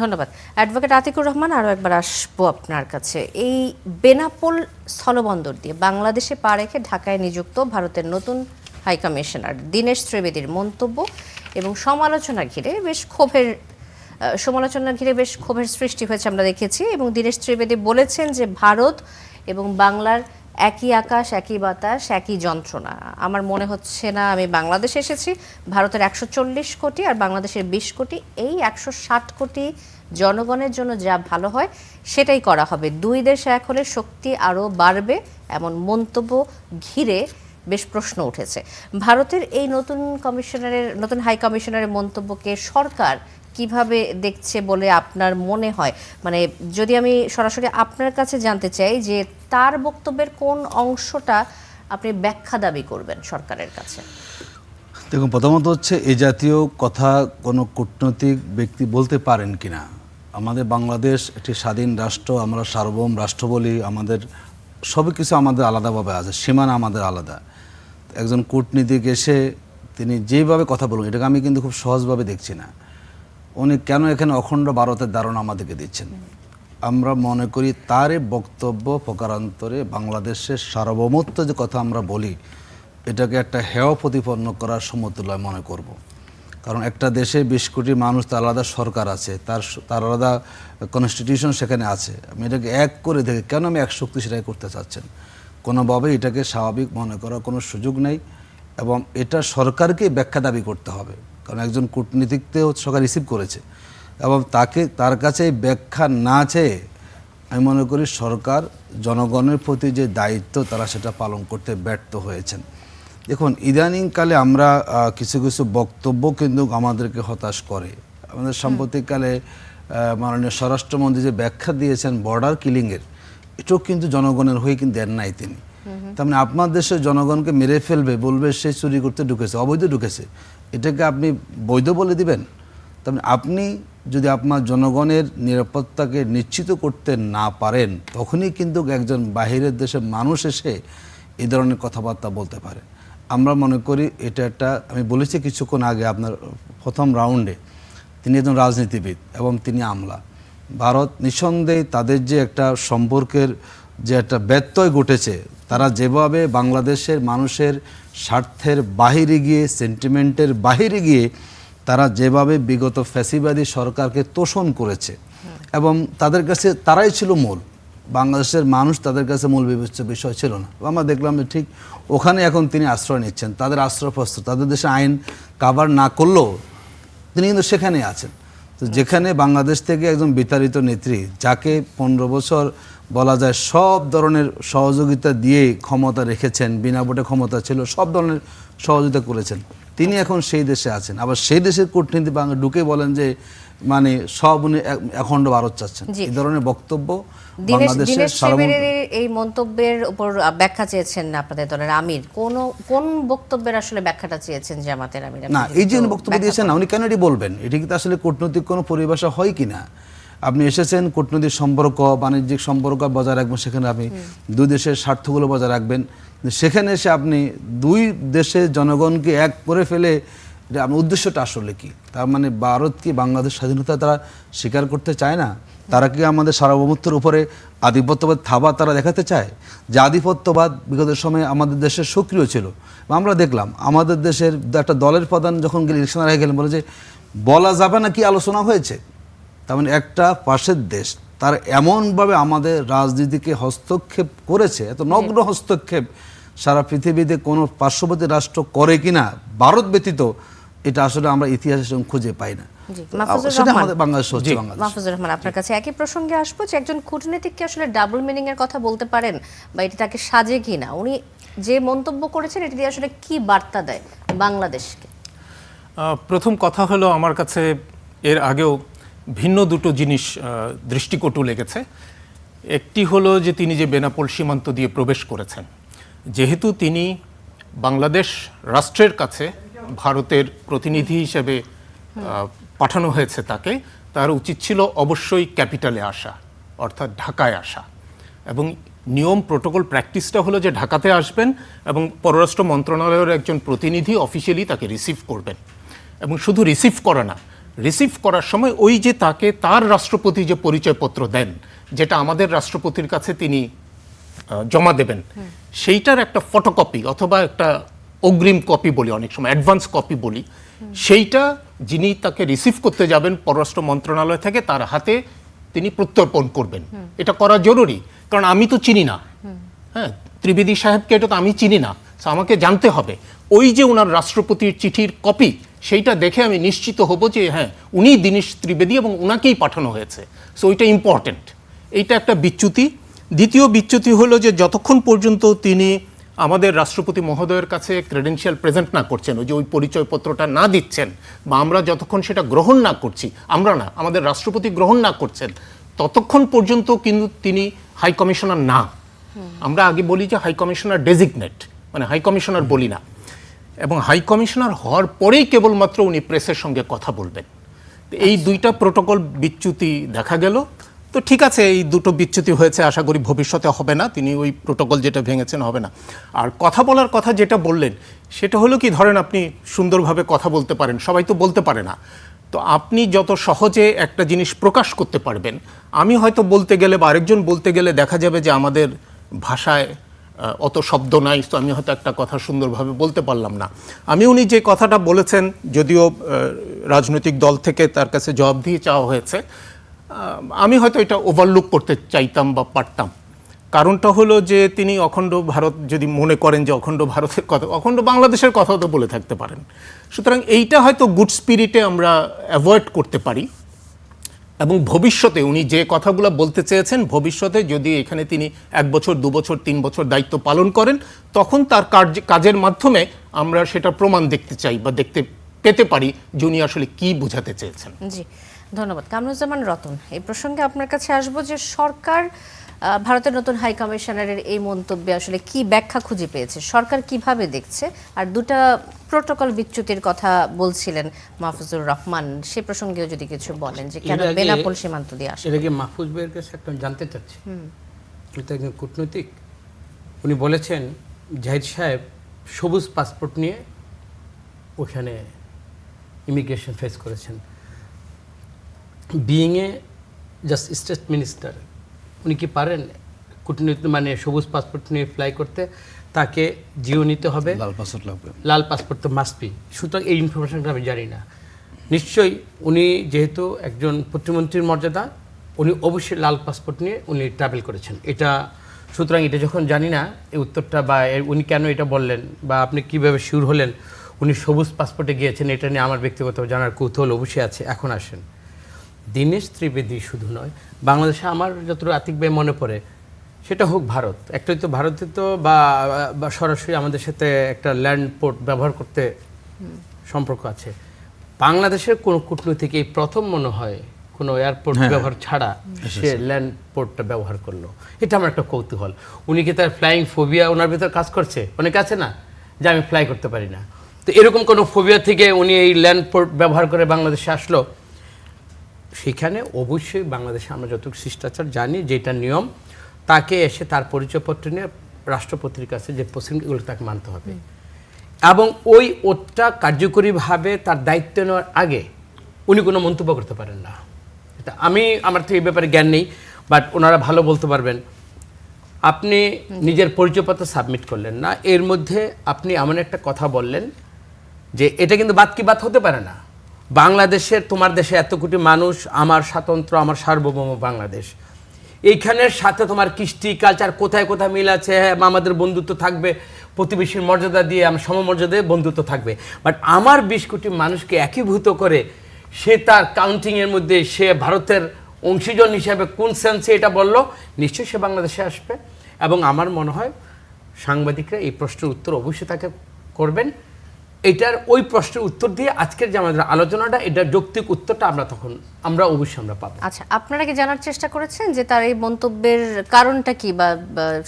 Speaker 4: ধন্যবাদ। অ্যাডভোকেট আতিকুর রহমান, আরও একবার আসবো আপনার কাছে। এই বেনাপোল স্থলবন্দর দিয়ে বাংলাদেশে পা রেখে ঢাকায় নিযুক্ত ভারতের নতুন হাই কমিশনার দীনেশ ত্রিবেদীর মন্তব্য এবং সমালোচনা ঘিরে বেশ ক্ষোভের সৃষ্টি হয়েছে আমরা দেখেছি। এবং দীনেশ ত্রিবেদী বলেছেন যে ভারত এবং বাংলার একই আকাশ, একই বাতাস, একই যন্ত্রণা। আমার মনে হচ্ছে না আমি বাংলাদেশে এসেছি। ভারতের 140 কোটি আর বাংলাদেশের 20 কোটি, এই 160 কোটি জনগণের জন্য যা ভালো হয় সেটাই করা হবে। দুই দেশ এক হলে শক্তি আরও বাড়বে, এমন মন্তব্য ঘিরে বেশ প্রশ্ন উঠেছে। ভারতের এই নতুন হাই কমিশনারের মন্তব্যকে সরকার কিভাবে দেখছে বলে আপনার মনে হয়? মানে যদি আমি সরাসরি আপনার কাছে জানতে চাই যে তার বক্তব্যের কোন অংশটা আপনি ব্যাখ্যা দাবি করবেন সরকারের কাছে?
Speaker 2: দেখুন, প্রথমত হচ্ছে এই জাতীয় কথা কোনো কূটনৈতিক ব্যক্তি বলতে পারেন কিনা। আমাদের বাংলাদেশ একটি স্বাধীন রাষ্ট্র, আমরা সার্বভৌম রাষ্ট্র বলি, আমাদের সবই কিছু আমাদের আলাদাভাবে আছে, সীমানা আমাদের আলাদা। একজন কূটনীতিক এসে তিনি যেভাবে কথা বলুন, এটাকে আমি কিন্তু খুব সহজভাবে দেখছি না। উনি কেন এখানে অখণ্ড ভারতের ধারণা আমাদেরকে দিচ্ছেন? আমরা মনে করি তার এই বক্তব্য প্রকারান্তরে বাংলাদেশের সার্বভৌমত্ব যে কথা আমরা বলি, এটাকে একটা হেয় প্রতিপন্ন করার সমতুল্য মনে করব। কারণ একটা দেশে 20 কোটি মানুষ, তার আলাদা সরকার আছে, তার আলাদা কনস্টিটিউশন সেখানে আছে। আমি এটাকে এক করে দেখি, কেন আমি এক শক্তি সেটাই করতে চাচ্ছেন? কোনোভাবেই এটাকে স্বাভাবিক মনে করার কোনো সুযোগ নেই। এবং এটা সরকারকেই ব্যাখ্যা দাবি করতে হবে, কারণ একজন কূটনীতিককেও সরকার রিসিভ করেছে এবং তার কাছে ব্যাখ্যা না চেয়ে আমি মনে করি সরকার জনগণের প্রতি যে দায়িত্ব তারা সেটা পালন করতে ব্যর্থ হয়েছেন। দেখুন, ইদানিংকালে আমরা কিছু কিছু বক্তব্য কিন্তু আমাদেরকে হতাশ করে। আমাদের সাম্প্রতিককালে মাননীয় স্বরাষ্ট্রমন্ত্রী যে ব্যাখ্যা দিয়েছেন বর্ডার কিলিংয়ের, এটাও কিন্তু জনগণের হয়ে কিন্তু দেন নাই তিনি। তার মানে আপনার দেশের জনগণকে মেরে ফেলবে, বলবে সে চুরি করতে ঢুকেছে, অবৈধ ঢুকেছে, এটাকে আপনি বৈধ বলে দিবেন? তার মানে আপনি যদি আপনার জনগণের নিরাপত্তাকে নিশ্চিত করতে না পারেন, তখনই কিন্তু একজন বাহিরের দেশের মানুষ এসে এই ধরনের কথাবার্তা বলতে পারে। আমরা মনে করি এটা একটা, আমি বলেছি কিছুক্ষণ আগে আপনার প্রথম রাউন্ডে, তিনি একজন রাজনীতিবিদ এবং তিনি আমলা। ভারত নিঃসন্দেহে তাদের যে একটা সম্পর্কের যে একটা ব্যত্যয় ঘটেছে, তারা যেভাবে বাংলাদেশের মানুষের স্বার্থের বাহিরে গিয়ে, সেন্টিমেন্টের বাহিরে গিয়ে তারা যেভাবে বিগত ফ্যাসিবাদী সরকারকে তোষণ করেছে এবং তাদের কাছে তারাই ছিল মূল, বাংলাদেশের মানুষ তাদের কাছে মূল বিবেচ্য বিষয় ছিল না। আমরা দেখলাম যে ঠিক ওখানে এখন তিনি আশ্রয় নিচ্ছেন, তাদের আশ্রয়প্রস্ত, তাদের দেশে আইন কাভার না করলেও তিনি কিন্তু সেখানে আছেন। তো যেখানে বাংলাদেশ থেকে একজন বিতাড়িত নেত্রী, যাকে 15 বছর বলা যায় সব ধরনের সহযোগিতা দিয়ে ক্ষমতা রেখেছেন, বিনা ভোটে ক্ষমতা ছিল, সব ধরনের সহযোগিতা করেছেন, তিনি এখন সেই দেশে আছেন। আবার সেই দেশের কূটনীতি বাংলা ঢুকে বলেন যে মানে সব উনি অখণ্ড ভারত চাচ্ছেন। এই ধরনের বক্তব্য বাংলাদেশের
Speaker 4: এই মন্তব্যের উপর ব্যাখ্যা চেয়েছেন আপনাদের দলের আমির, কোন বক্তব্যের আসলে ব্যাখ্যাটা চেয়েছেন জামাতের আমির?
Speaker 2: না, এই যে বক্তব্য দিয়েছেন না, উনি কেন এটি বলবেন? এটি কি আসলে কূটনৈতিক কোনো পরিভাষা হয় কি না? আপনি এসেছেন কূটনৈতিক সম্পর্ক, বাণিজ্যিক সম্পর্ক বজায় রাখবেন, সেখানে আপনি দুই দেশের স্বার্থগুলো বজায় রাখবেন। সেখানে এসে আপনি দুই দেশের জনগণকে এক করে ফেলে, এটা আপনার উদ্দেশ্যটা আসলে কি? তার মানে ভারত কি বাংলাদেশ স্বাধীনতা তারা স্বীকার করতে চায় না? তারা কি আমাদের সার্বভৌমত্বের উপরে আধিপত্যবাদ থাবা তারা দেখাতে চায়? যে আধিপত্যবাদ বিগত সময়ে আমাদের দেশে সক্রিয় ছিল। আমরা দেখলাম আমাদের দেশের একটা দলের প্রধান যখন ইলেকশন হয়ে গেলেন, বলে যে বলা যাবে না কি আলোচনা হয়েছে। তার মানে একটা পাশের দেশ তার এমনভাবে আমাদের রাজনীতিকে হস্তক্ষেপ করেছে, এত নগ্ন হস্তক্ষেপ সারা পৃথিবীতে কোনো পার্শ্ববর্তী রাষ্ট্র করে কিনা ভারত ব্যতীত, এটা আসলে আমরা ইতিহাসে খুঁজে পাই না। সেটা আমাদের বাংলাদেশ হচ্ছে।
Speaker 4: মাহফুজুর রহমান, আপনার কাছে একই প্রসঙ্গে আসবো যে একজন কূটনীতিক কি আসলে ডাবল মিনিং এর কথা বলতে পারেন, বা এটি তাকে সাজে কিনা? উনি যে মন্তব্য করেছেন এটি দিয়ে আসলে কি বার্তা দেয় বাংলাদেশকে?
Speaker 3: প্রথম কথা হলো, আমার কাছে এর আগেও ভিন্ন দুটো জিনিস দৃষ্টিকটু লেগেছে। একটি হলো যে তিনি যে বেনাপোল সীমান্ত দিয়ে প্রবেশ করেছেন, যেহেতু তিনি বাংলাদেশ রাষ্ট্রের কাছে ভারতের প্রতিনিধি হিসেবে পাঠানো হয়েছে, তার উচিত ছিল অবশ্যই ক্যাপিটালে আসা, অর্থাৎ ঢাকায় আসা। এবং নিয়ম, প্রোটোকল, প্র্যাকটিসটা হলো যে ঢাকাতে আসবেন এবং পররাষ্ট্র মন্ত্রণালয়ের একজন প্রতিনিধি অফিসিয়ালি তাকে রিসিভ করবেন। এবং শুধু রিসিভ করা না, রিসিভ করার সময় ওই যে তাকে তার রাষ্ট্রপতি যে পরিচয়পত্র দেন, যেটা আমাদের রাষ্ট্রপতির কাছে তিনি জমা দেবেন, সেইটার একটা ফটোকপি অথবা একটা অগ্রিম কপি বলি, অনেক সময় অ্যাডভান্স কপি বলি, সেইটা যিনি তাকে রিসিভ করতে যাবেন পররাষ্ট্র মন্ত্রণালয় থেকে, তার হাতে তিনি প্রত্যর্পণ করবেন। এটা করা জরুরি, কারণ আমি তো চিনি না, হ্যাঁ, ত্রিবেদী সাহেবকে এটা তো আমি চিনি না, আমাকে জানতে হবে ওই যে ওনার রাষ্ট্রপতির চিঠির কপি, সেইটা দেখে আমি নিশ্চিত হব যে হ্যাঁ উনি দীনেশ ত্রিবেদী এবং ওনাকেই পাঠানো হয়েছে। সো ওইটা ইম্পর্টেন্ট, এইটা একটা বিচ্যুতি। দ্বিতীয় বিচ্যুতি হলো যে যতক্ষণ পর্যন্ত তিনি আমাদের রাষ্ট্রপতি মহোদয়ের কাছে ক্রেডেনশিয়াল প্রেজেন্ট না করছেন, ওই যে ওই পরিচয়পত্রটা না দিচ্ছেন, বা আমরা যতক্ষণ সেটা গ্রহণ না করছি, আমরা না, আমাদের রাষ্ট্রপতি গ্রহণ না করছেন, ততক্ষণ পর্যন্ত কিন্তু তিনি হাই কমিশনার না। আমরা আগে বলি যে হাই কমিশনার ডেজিগনেট, মানে হাই কমিশনার বলি না। এবং হাই কমিশনার হওয়ার পরেই কেবলমাত্র উনি প্রেসের সঙ্গে কথা বলবেন। এই দুইটা প্রোটোকল বিচ্যুতি দেখা গেল। তো ঠিক আছে, এই দুটো বিচ্যুতি হয়েছে, আশা করি ভবিষ্যতে হবে না, তিনি ওই প্রোটোকল যেটা ভেঙেছেন হবে না। আর কথা বলার কথা যেটা বললেন, সেটা হলো কি, ধরেন আপনি সুন্দরভাবে কথা বলতে পারেন, সবাই তো বলতে পারে না, তো আপনি যত সহজে একটা জিনিস প্রকাশ করতে পারবেন, আমি হয়তো বলতে গেলে বা আরেকজন বলতে গেলে দেখা যাবে যে আমাদের ভাষায় অত শব্দ নাই, তো আমি হয়তো একটা কথা সুন্দরভাবে বলতে পারলাম না। উনি যে কথাটা বলেছেন, যদিও রাজনৈতিক দল থেকে তার কাছে জবাবদিহি চাওয়া হয়েছে, আমি হয়তো এটা ওভারলুক করতে চাইতাম বা পারতাম। কারণটা হলো যে তিনি অখণ্ড ভারত যদি মনে করেন যে অখণ্ড ভারতের কথা, অখণ্ড বাংলাদেশের কথাও তো বলে থাকতে পারেন। সুতরাং এইটা হয়তো গুড স্পিরিটে আমরা অ্যাভয়েড করতে পারি। এবং ভবিষ্যতে উনি যে কথাগুলো বলতে চেয়েছেন, ভবিষ্যতে যদি এখানে তিনি 1 বছর 2 বছর 3 বছর দায়িত্ব পালন করেন, তখন তার কাজের মাধ্যমে আমরা সেটা প্রমাণ দেখতে চাই বা দেখতে পেতে পারি যে উনি আসলে কি বোঝাতে চেয়েছেন।
Speaker 4: জি, ধন্যবাদ। কামরুজ্জামান রতন, এই প্রসঙ্গে আপনার কাছে আসবো যে সরকার ভারতের নতুন হাই কমিশনারের এই মন্তব্যে আসলে কি ব্যাখ্যা খুঁজে পেয়েছে, সরকার কিভাবে দেখছে? আর দুটা প্রোটোকল বিচ্যুতির কথা বলছিলেন মাহফুজুর রহমান, সে প্রসঙ্গেও যদি কিছু বলেন যে কেন বেনাপোল সীমান্ত দিয়ে আসে।
Speaker 1: এটা কি মাহফুজ ভাইয়ের কাছে একটা জানতে চাচ্ছি, উনি তো একজন কূটনৈতিক। উনি বলেছেন জাহিদ সাহেব সবুজ পাসপোর্ট নিয়ে ওখানে ইমিগ্রেশন ফেস করেছেন। Being a just state minister, উনি কি পারেন কূটনীতি মানে সবুজ পাসপোর্ট নিয়ে ফ্লাই করতে? তাকে জিও নিতে হবে,
Speaker 2: লাল পাসপোর্ট লাগবে,
Speaker 1: লাল পাসপোর্ট তো মাস্ট বি। সুতরাং এই ইনফরমেশনটা আমি জানি না। নিশ্চয়ই উনি যেহেতু একজন প্রতিমন্ত্রীর মর্যাদা, উনি অবশ্যই লাল পাসপোর্ট নিয়ে উনি ট্রাভেল করেছেন, এটা। সুতরাং এটা যখন জানি না এই উত্তরটা, বা উনি কেন এটা বললেন, বা আপনি কীভাবে শিওর হলেন উনি সবুজ পাসপোর্টে গিয়েছেন, এটা নিয়ে আমার ব্যক্তিগত জানার কৌতূহল অবশ্যই আছে। এখন আসেন, দীনেশ ত্রিবেদী শুধু নয়, বাংলাদেশে আমার যতটুকু আতিকভাবে মনে পড়ে, সেটা হোক ভারত, একটা তো ভারতে তো বা সরাসরি আমাদের সাথে একটা ল্যান্ড পোর্ট ব্যবহার করতে সম্পর্ক আছে। বাংলাদেশের কোনো কূটনীতিক এই প্রথম মনে হয় কোনো এয়ারপোর্ট ব্যবহার ছাড়া সে ল্যান্ড পোর্টটা ব্যবহার করলো। এটা আমার একটা কৌতূহল। উনি কি তার ফ্লাইং ফোবিয়া ওনার ভিতর কাজ করছে? অনেকে আছে না যে আমি ফ্লাই করতে পারি না, তো এরকম কোনো ফোবিয়া থেকে উনি এই ল্যান্ড পোর্ট ব্যবহার করে বাংলাদেশে আসলো। সেখানে অবশ্যই বাংলাদেশে আমরা যতটুকু শিষ্টাচার জানি, যেটা নিয়ম, তাকে এসে তার পরিচয়পত্র নিয়ে রাষ্ট্রপতির কাছে যে প্রসিডিংগুলো তাকে মানতে হবে, এবং ওই ওটা কার্যকরীভাবে তার দায়িত্ব নেওয়ার আগে উনি কোনো মন্তব্য করতে পারেন না। এটা আমার তো এই ব্যাপারে জ্ঞান নেই, বাট ওনারা ভালো বলতে পারবেন। আপনি নিজের পরিচয়পত্র সাবমিট করলেন না, এর মধ্যে আপনি এমন একটা কথা বললেন যে এটা কিন্তু বাদ কি বাদ হতে পারে না। বাংলাদেশের, তোমার দেশে এত কোটি মানুষ, আমার স্বাতন্ত্র্য, আমার সার্বভৌম বাংলাদেশ, এইখানের সাথে তোমার কৃষ্টি কালচার কোথায় কোথায় মিল আছে। হ্যাঁ, আমাদের বন্ধুত্ব থাকবে, প্রতিবেশীর মর্যাদা দিয়ে আমার সমমর্যাদায় বন্ধুত্ব থাকবে, বাট আমার 20 কোটি মানুষকে একীভূত করে সে তার কাউন্টিংয়ের মধ্যে সে ভারতের অংশীজন হিসাবে কোন সেন্সে এটা বলল, নিশ্চয়ই সে বাংলাদেশে আসবে। এবং আমার মনে হয় সাংবাদিকরা এই প্রশ্নের উত্তর অবশ্যই তাকে করবেন। এটার ওই প্রশ্নের উত্তর দিয়ে আজকের যে আমাদের আলোচনাটা, এটার যৌক্তিক উত্তরটা আমরা অবশ্যই পাবো।
Speaker 4: আচ্ছা, আপনারা কি জানার চেষ্টা করেছেন যে তার এই মন্তব্যের কারণটা কি, বা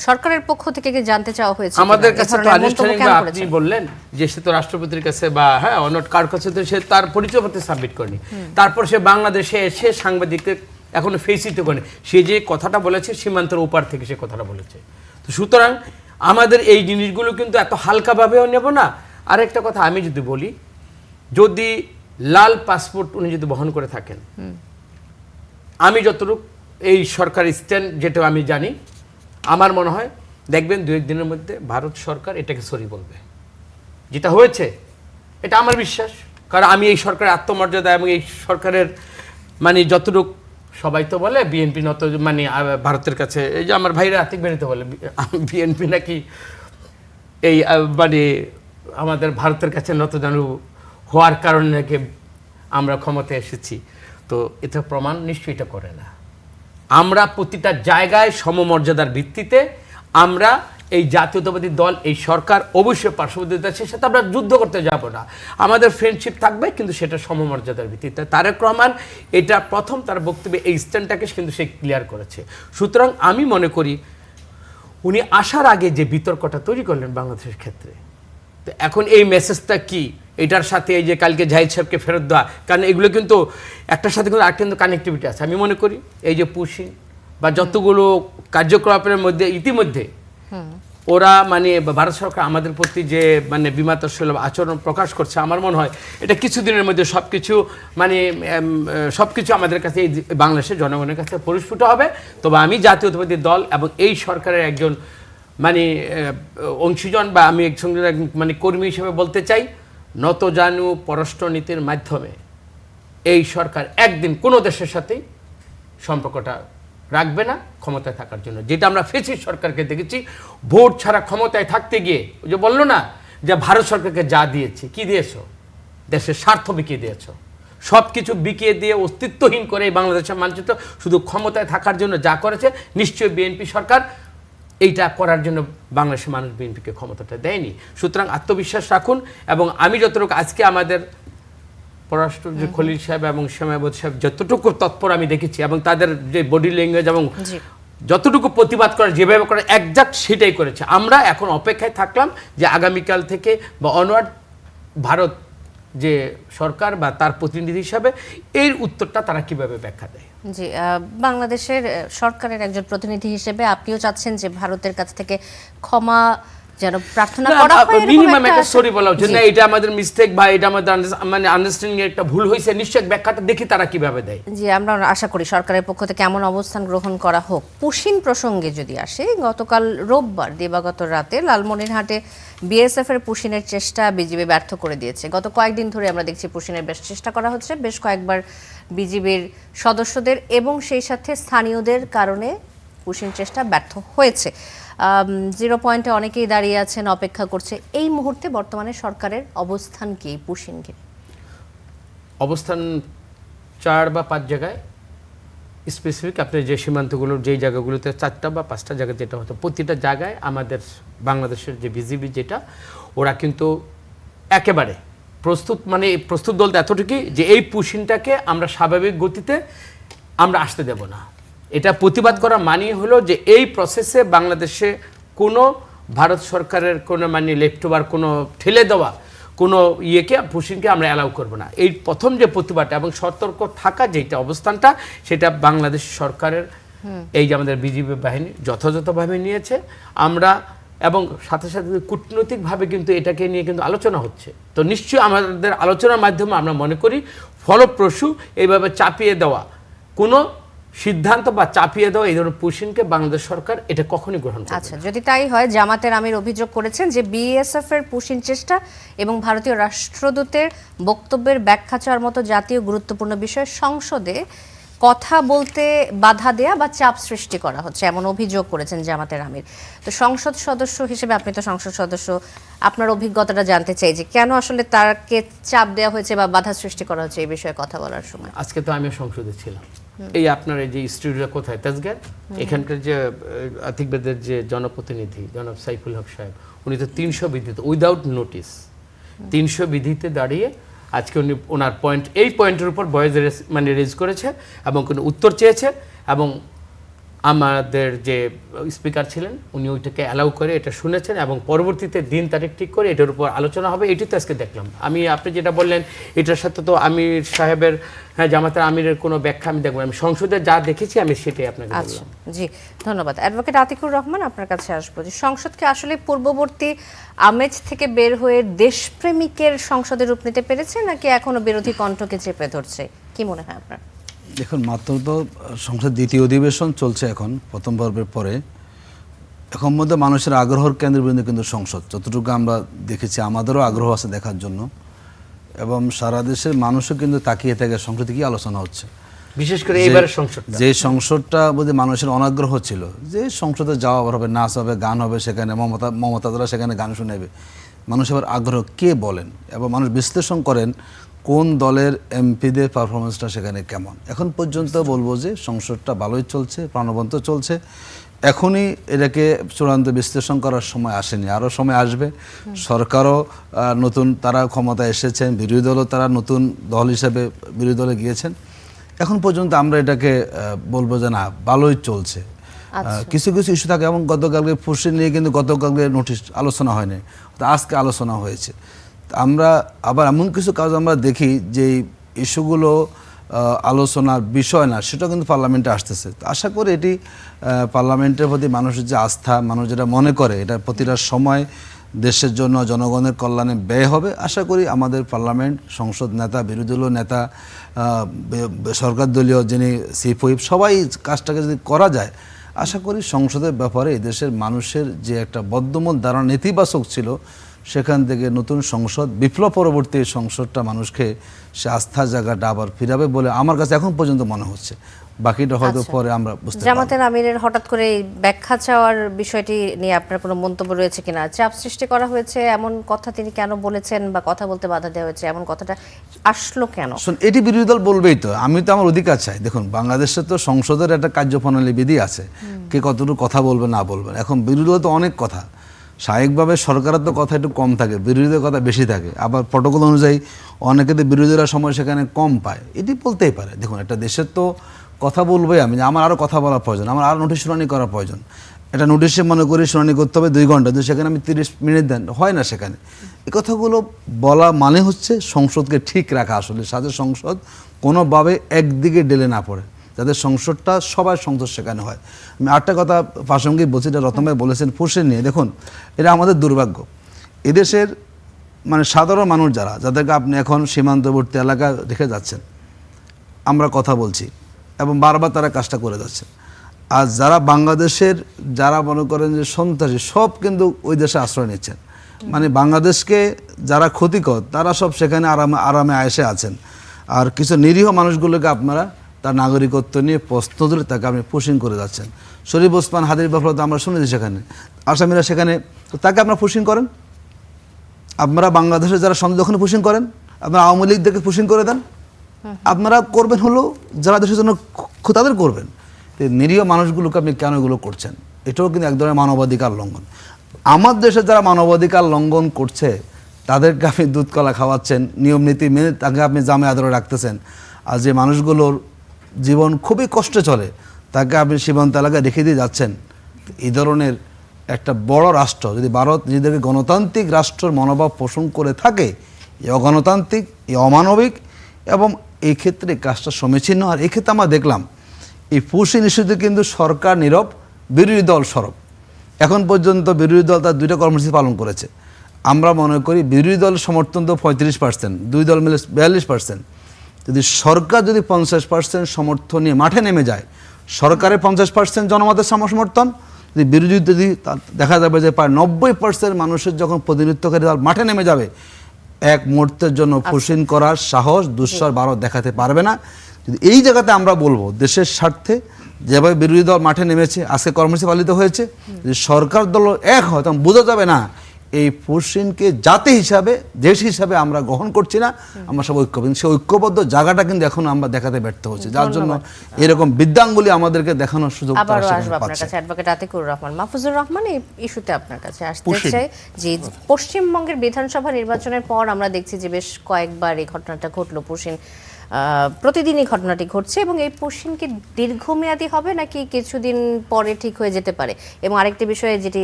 Speaker 4: সরকারের পক্ষ থেকে কি জানতে চাওয়া হয়েছে?
Speaker 1: আমাদের কাছে তো আনুষ্ঠানিকভাবে আপনি বললেন যে সে তো রাষ্ট্রপতির কাছে বা অন্য কার কাছে তো সে তার পরিচয়পত্র সাবমিট করেনি, তারপর সে বাংলাদেশে এসে সাংবাদিকদের এখনো ফেসই তো করেনি। সে যে কথাটা বলেছে সীমান্তের ওপার থেকে সে কথাটা বলেছে। তো সুতরাং আমাদের এই জিনিসগুলো কিন্তু এত হালকাভাবেও নেব না। আরেকটা কথা আমি যদি বলি, যদি লাল পাসপোর্ট উনি যদি বহন করে থাকেন, আমি যতটুকু এই সরকারি স্ট্যান্ড যেটা আমি জানি, আমার মনে হয় দেখবেন 2-1 দিনের মধ্যে ভারত সরকার এটাকে সরি বলবে। যেটা হয়েছে এটা আমার বিশ্বাস, কারণ আমি এই সরকারের আত্মমর্যাদা এবং এই সরকারের যতটুকু, সবাই তো বলে বিএনপি নত ভারতের কাছে, এই যে আমার ভাইরা আতিক বেরিতে বলে বিএনপি নাকি এই আমাদের ভারতের কাছে নতজানু হওয়ার কারণে নাকি আমরা ক্ষমতায় এসেছি। তো এটা প্রমাণ নিশ্চয়ই এটা করে না। আমরা প্রতিটা জায়গায় সমমর্যাদার ভিত্তিতে আমরা এই জাতীয়তাবাদী দল, এই সরকার অবশ্যই পার্শ্ববর্তী দেশের সাথে আমরা যুদ্ধ করতে যাব না, আমাদের ফ্রেন্ডশিপ থাকবে, কিন্তু সেটা সমমর্যাদার ভিত্তিতে। তারেক রহমান এটা প্রথম তার বক্তব্যে এই স্ট্যান্ডটাকে কিন্তু সে ক্লিয়ার করেছে। সুতরাং আমি মনে করি উনি আসার আগে যে বিতর্কটা তৈরি করলেন বাংলাদেশের ক্ষেত্রে, তো এখন এই মেসেজটা কি, এটার সাথে এই যে কালকে জাহিদ সাহেবকে ফেরত দেওয়া, কারণ এগুলো কিন্তু একটার সাথে কিন্তু আরেকটা কানেক্টিভিটি আছে। আমি মনে করি এই যে পুশিং বা যতগুলো কার্যকলাপের মধ্যে ইতিমধ্যে ওরা ভারত সরকার আমাদের প্রতি যে বিমাতসুলভ আচরণ প্রকাশ করছে, আমার মনে হয় এটা কিছুদিনের মধ্যে সবকিছু আমাদের কাছে এই বাংলাদেশের জনগণের কাছে পরিস্ফুট হবে। তবে আমি জাতীয়তাবাদী দল এবং এই সরকারের একজন অংশীজন বা আমি একসঙ্গে কর্মী হিসেবে বলতে চাই, নতজানু পররাষ্ট্রনীতির মাধ্যমে এই সরকার একদিন কোনো দেশের সাথেই সম্পর্কটা রাখবে না ক্ষমতায় থাকার জন্য। যেটা আমরা ফ্যাসিস্ট সরকারকে দেখেছি, ভোট ছাড়া ক্ষমতায় থাকতে গিয়ে ওই যে বললো না যে ভারত সরকারকে যা দিয়েছে, কি দিয়েছ, দেশের স্বার্থ বিকিয়ে দিয়েছ, সব কিছু বিকিয়ে দিয়ে অস্তিত্বহীন করে এই বাংলাদেশের মানচিত্র শুধু ক্ষমতায় থাকার জন্য যা করেছে, নিশ্চয়ই বিএনপি সরকার এইটা করার জন্য বাংলাদেশের মানুষ বিএনপিকে ক্ষমতাটা দেয়নি। সুতরাং আত্মবিশ্বাস রাখুন। এবং আমি যতটুকু আজকে আমাদের পররাষ্ট্র যে খলিল সাহেব এবং শ্যামাবত সাহেব যতটুকু তৎপর আমি দেখেছি, এবং তাদের যে বডি ল্যাঙ্গুয়েজ এবং যতটুকু প্রতিবাদ করে যেভাবে করে একজাক্ট সেটাই করেছে। আমরা এখন অপেক্ষায় থাকলাম যে আগামীকাল থেকে বা অনওয়ার্ড ভারত যে সরকার বা তার প্রতিনিধি হিসাবে এর উত্তরটা তারা কিভাবে ব্যাখ্যা দেয়।
Speaker 4: জি, বাংলাদেশের সরকারের একজন প্রতিনিধি হিসেবে আপনিও চাচ্ছেন যে ভারতের কাছ থেকে ক্ষমা যেন প্রার্থনা করা হয়,
Speaker 1: মিনিমাম একটা সরি বলা উচিত না, এটা আমাদের মিস্টেক বা এটা আমাদের আন্ডারস্ট্যান্ডিং একটা ভুল হয়েছে, নিশ্চয়ই ব্যাখ্যাটা দেখি তারা কিভাবে দেয়।
Speaker 4: জি, আমরা আশা করি সরকারের পক্ষ থেকে এমন অবস্থান গ্রহণ করা হোক। পুশিন প্রসঙ্গে যদি আসে, গতকাল রোববার দিবাগত রাতে লালমনিরহাটে বিএসএফ এর পুশিনের চেষ্টা বিজিবি ব্যর্থ করে দিয়েছে। গত কয়েকদিন ধরে আমরা দেখছি পুশিনের বেশ চেষ্টা করা হচ্ছে, বেশ কয়েকবার বিজিবির সদস্যদের এবং সেই সাথে স্থানীয়দের কারণে পুশিন চেষ্টা ব্যর্থ হয়েছে। 0 পয়েন্টে অনেকেই দাঁড়িয়ে আছেন, অপেক্ষা করছে। এই মুহূর্তে বর্তমানে সরকারের অবস্থান কি পুশিন ঘিরে?
Speaker 1: অবস্থান 4 বা 5 জায়গায় স্পেসিফিক, আপনি যে সীমান্তগুলোর যেই জায়গাগুলোতে 4টা বা 5টা জায়গা যেটা হতো, প্রতিটা জায়গায় আমাদের বাংলাদেশের যে বিজিবি যেটা, ওরা কিন্তু একেবারে প্রস্তুত বলতে এতটুকুই যে এই পুশিনটাকে আমরা স্বাভাবিক গতিতে আমরা আসতে দেব না। এটা প্রতিবাদ করা মানেই হলো যে এই প্রসেসে বাংলাদেশে কোনো ভারত সরকারের কোনো লেফটোভার কোনো ঠেলে দেওয়া কোনো পুশিনকে আমরা অ্যালাউ করব না। এই প্রথম যে প্রতিবাদটা এবং সতর্ক থাকা যেটা অবস্থানটা, সেটা বাংলাদেশ সরকারের এই যে আমাদের বিজিবি বাহিনী যথাযথভাবে নিয়েছে। আমরা এবং সাথে সাথে কূটনৈতিকভাবে কিন্তু এটাকে নিয়ে কিন্তু আলোচনা হচ্ছে। তো নিশ্চয়ই আমাদের আলোচনার মাধ্যমে আমরা মনে করি ফলপ্রসূ এইভাবে চাপিয়ে দেওয়া কোনো সিদ্ধান্ত বা চাপিয়ে দেওয়া এই ধরনের পুশিনকে বাংলাদেশ সরকার এটা কখনই গ্রহণ করবে না।
Speaker 4: আচ্ছা, যদি তাই হয়, জামাতের আমির অভিযোগ করেছেন যে বিএসএফ এর পুশিন চেষ্টা এবং ভারতীয় রাষ্ট্রদূতের বক্তব্যের ব্যাখ্যা চাওয়ার মতো জাতীয় গুরুত্বপূর্ণ বিষয়ে সংসদে কথা বলতে বাধা দেয়া বা চাপ সৃষ্টি করা হচ্ছে, এমন অভিযোগ করেছেন জামাতের আমির। তো সংসদ সদস্য হিসেবে, আপনি তো সংসদ সদস্য, আপনার অভিজ্ঞতাটা জানতে চাই যে কেন আসলে তাকে চাপ দেওয়া হয়েছে বা বাধা সৃষ্টি করা হচ্ছে এই বিষয়ে কথা বলার সময়।
Speaker 1: আজকে তো আমি সংসদে ছিলাম, এই আপনার এই যে স্টুডিওটা কোথায়, তেজগাঁও, এখানকার যে আতিকবাদের যে জনপ্রতিনিধি জনাব সাইফুল হক সাহেব, উনি তো 300 বিদ্যুৎ উইদাউট নোটিস 300 বিধিতে দাঁড়িয়ে আজকে উনি ওনার পয়েন্ট, এই পয়েন্টের উপর ভয়েস রেজ করেছে এবং কোনো উত্তর চেয়েছে, এবং আমাদের যে স্পিকার ছিলেন উনি ওইটাকে অ্যালাউ করে এটা শুনেছেন, এবং পরবর্তীতে দিন তারিখ ঠিক করে এটার উপর আলোচনা হবে। এটি তো আজকে দেখলাম। আপনি যেটা বললেন এটার সাথে তো আমির সাহেবের, জামাতের আমিরের কোনো ব্যাখ্যা আমি দেখব না। আমি সংসদে যা দেখেছি আমি সেটাই আপনাকে
Speaker 4: আচ্ছা,
Speaker 1: বললাম।
Speaker 4: জি ধন্যবাদ। অ্যাডভোকেট আতিকুর রহমান, আপনার কাছে আসবো যে সংসদকে আসলে পূর্ববর্তী আমেজ থেকে বের হয়ে দেশপ্রেমিকের সংসদে রূপ নিতে পেরেছে, নাকি এখনো বিরোধী কণ্ঠকে চেপে ধরছে? কি মনে হয় আপনার?
Speaker 2: দেখুন, মাত্র তো সংসদ দ্বিতীয় অধিবেশন চলছে এখন, প্রথম পর্বের পরে। এখন মধ্যে মানুষের আগ্রহের কেন্দ্রবিন্দু কিন্তু সংসদ, যতটুকু আমরা দেখেছি। আমাদেরও আগ্রহ আছে দেখার জন্য, এবং সারা দেশের মানুষও কিন্তু তাকিয়ে থাকে সংসদে কি আলোচনা হচ্ছে।
Speaker 1: বিশেষ করে এইবারের সংসদটা,
Speaker 2: যে সংসদটা বোধহয় মানুষের অনাগ্রহ ছিল, যে সংসদে যাওয়া হবে, নাচ হবে, গান হবে, সেখানে মমতাজরা সেখানে গান শুনেবে। মানুষ এবার আগ্রহ কে বলেন, এবং মানুষ বিশ্লেষণ করেন কোন দলের এমপিদের পারফরমেন্সটা সেখানে কেমন। এখন পর্যন্ত বলবো যে সংসদটা ভালোই চলছে, প্রাণবন্ত চলছে। এখনই এটাকে চূড়ান্ত বিশ্লেষণ করার সময় আসেনি, আরও সময় আসবে। সরকারও নতুন, তারা ক্ষমতায় এসেছেন, বিরোধী দলও তারা নতুন দল হিসেবে বিরোধী দলে গিয়েছেন। এখন পর্যন্ত আমরা এটাকে বলবো যে না, ভালোই চলছে। কিছু কিছু ইস্যু থাকে, এবং গতকালকে ফুসি নিয়ে কিন্তু গতকালকে নোটিশ আলোচনা হয়নি, আজকে আলোচনা হয়েছে। আমরা আবার এমন কিছু কাজ আমরা দেখি যে ইস্যুগুলো আলোচনার বিষয় না, সেটা কিন্তু পার্লামেন্টে আসতেছে। আশা করি এটি পার্লামেন্টের প্রতি মানুষের যে আস্থা, মানুষ যেটা মনে করে এটা প্রতিটা সময় দেশের জন্য জনগণের কল্যাণে ব্যয় হবে। আশা করি আমাদের পার্লামেন্ট, সংসদ নেতা, বিরোধী দলীয় নেতা, সরকার দলীয় যিনি চিফ হুইপ, সবাই কাজটাকে যদি করা যায়, আশা করি সংসদের ব্যাপারে এদেশের মানুষের যে একটা বদ্ধমূল ধারণা নেতিবাচক ছিল, সেখান থেকে নতুন সংসদ, বিপ্লব পরবর্তী সংসদটা মানুষকে সে আস্থার জায়গাটা আবার ফিরাবে বলে আমার কাছে এখন পর্যন্ত মনে হচ্ছে। বাকিটা হয়তো পরে আমরা বুঝতে পারব।
Speaker 4: জামাতের আমিরের হঠাৎ করে এই ব্যাখ্যা চাওয়ার বিষয়টি নিয়ে আপনার কোনো মন্তব্য রয়েছে কিনা? চাপ সৃষ্টি করা হয়েছে এমন কথা তিনি কেন বলেছেন, বা কথা বলতে বাধা দেওয়া হয়েছে এমন কথাটা আসলো কেন?
Speaker 2: এটি বিরোধী দল বলবেই তো, আমি তো আমার অধিকার চাই। দেখুন, বাংলাদেশে তো সংসদের একটা কার্যপ্রণালী বিধি আছে, কে কতটুকু কথা বলবে না বলবে। এখন বিরোধী দল তো অনেক কথা, স্বাভাবিকভাবে সরকারের তো কথা একটু কম থাকে, বিরোধীদের কথা বেশি থাকে। আবার প্রটোকল অনুযায়ী অনেকে তো বিরোধীরা সময় সেখানে কম পায়, এটি বলতেই পারে। দেখুন, একটা দেশের তো কথা বলবোই আমি, আমার আরও কথা বলার প্রয়োজন, আমার আরও নোটিশ শুনানি করার প্রয়োজন। একটা নোটিশে মনে করি শুনানি করতে হবে 2 ঘন্টা, কিন্তু সেখানে আমি 30 মিনিট দেন, হয় না সেখানে। এই কথাগুলো বলা মানে হচ্ছে সংসদকে ঠিক রাখা, আসলে সাথে সংসদ কোনোভাবে একদিকে ডেলে না পড়ে, যাতে সংসদটা সবার সংসদ সেখানে হয়। আমি আরেকটা কথা প্রাসঙ্গিক বলছি, এটা রতন ভাই বলেছেন ফুসে নিয়ে। দেখুন, এটা আমাদের দুর্ভাগ্য। এদেশের মানে সাধারণ মানুষ যাদেরকে আপনি এখন সীমান্তবর্তী এলাকা রেখে যাচ্ছেন, আমরা কথা বলছি এবং বারবার তারা কাজটা করে যাচ্ছে। আর যারা বাংলাদেশের, যারা মনে করেন যে সন্ত্রাসী, সব কিন্তু ওই দেশে আশ্রয় নিচ্ছেন। মানে বাংলাদেশকে যারা ক্ষতিকর, তারা সব সেখানে আরামে আয়েসে আছেন। আর কিছু নিরীহ মানুষগুলোকে আপনারা তার নাগরিকত্ব নিয়ে প্রশ্ন তুলে তাকে আপনি পুশিং করে যাচ্ছেন। শরীফ ওসমান হাদির ব্যাপারে তো আমরা শুনেছি, সেখানে আসামিরা সেখানে, তো তাকে আপনারা পুশিং করেন। আপনারা বাংলাদেশে যারা সন্দেহখানে পুশিং করেন, আপনারা আওয়ামী লীগদেরকে পুশিং করে দেন। আপনারা করবেন হলো যারা দেশের জন্য তাদের করবেন। নিরীহ মানুষগুলোকে আপনি কেন এগুলো করছেন? এটাও কিন্তু এক ধরনের মানবাধিকার লঙ্ঘন। আমার দেশে যারা মানবাধিকার লঙ্ঘন করছে তাদেরকে আপনি দুধ কলা খাওয়াচ্ছেন, নিয়ম নীতি মেনে তাকে আপনি জামে আদরে রাখতেছেন। আর যে মানুষগুলোর জীবন খুবই কষ্টে চলে, তাকে আপনি সীমান্ত এলাকায় রেখে দিয়ে যাচ্ছেন। এই ধরনের একটা বড় রাষ্ট্র, যদি ভারত নিজেদেরকে গণতান্ত্রিক রাষ্ট্রের মনোভাব পোষণ করে থাকে, এই অগণতান্ত্রিক, এই অমানবিক, এবং এই ক্ষেত্রে কাজটা সমীচীন। আর এক্ষেত্রে আমরা দেখলাম এই পুশিং ইস্যুতে কিন্তু সরকার নীরব, বিরোধী দল সরব। এখন পর্যন্ত বিরোধী দল তার 2টা কর্মসূচি পালন করেছে। আমরা মনে করি বিরোধী দলের সমর্থন তো 35%, 2 দল মিলে 42%। যদি সরকার যদি 50% সমর্থন নিয়ে মাঠে নেমে যায়, সরকারের 50% জনমতের সমর্থন, যদি বিরোধী যদি দেখা যাবে যে প্রায় 90% মানুষের যখন প্রতিনিধিত্বকারী দল মাঠে নেমে যাবে, এক মুহূর্তের জন্য পুশিং করার সাহস দুঃসাহস ভারত দেখাতে পারবে না। যদি এই জায়গাতে আমরা বলবো দেশের স্বার্থে যেভাবে বিরোধী দল মাঠে নেমেছে, আজকে কর্মসূচি পালিত হয়েছে, যদি সরকার দল এক হয় তখন বোঝা যাবে না এই পুশিনকে জাতি হিসাবে, দেশ হিসাবে আমরা গ্রহণ করছি না, আমরা সব ঐক্যবদ্ধ। সেই ঐক্যবদ্ধ জায়গাটা কিন্তু এখন আমরা দেখাতে ব্যর্থ হচ্ছি, যার জন্য এরকম বিদ্যাঙ্গুলি আমাদেরকে দেখানোর সুযোগ
Speaker 4: আবারও আসবো আপনার কাছে অ্যাডভোকেট আতিকুর রহমান। মাহফুজুর রহমান, এই ইস্যুতে আপনার কাছে আসতে চাই যে পশ্চিমবঙ্গের বিধানসভা নির্বাচনের পর আমরা দেখছি যে বেশ কয়েকবার এই ঘটনাটা ঘটলো, পুশিন প্রতিদিনই ঘটনাটি ঘটছে, এবং এই পুশিন কি দীর্ঘমেয়াদী হবে নাকি কিছুদিন পরে ঠিক হয়ে যেতে পারে? এবং আরেকটি বিষয়ে যেটি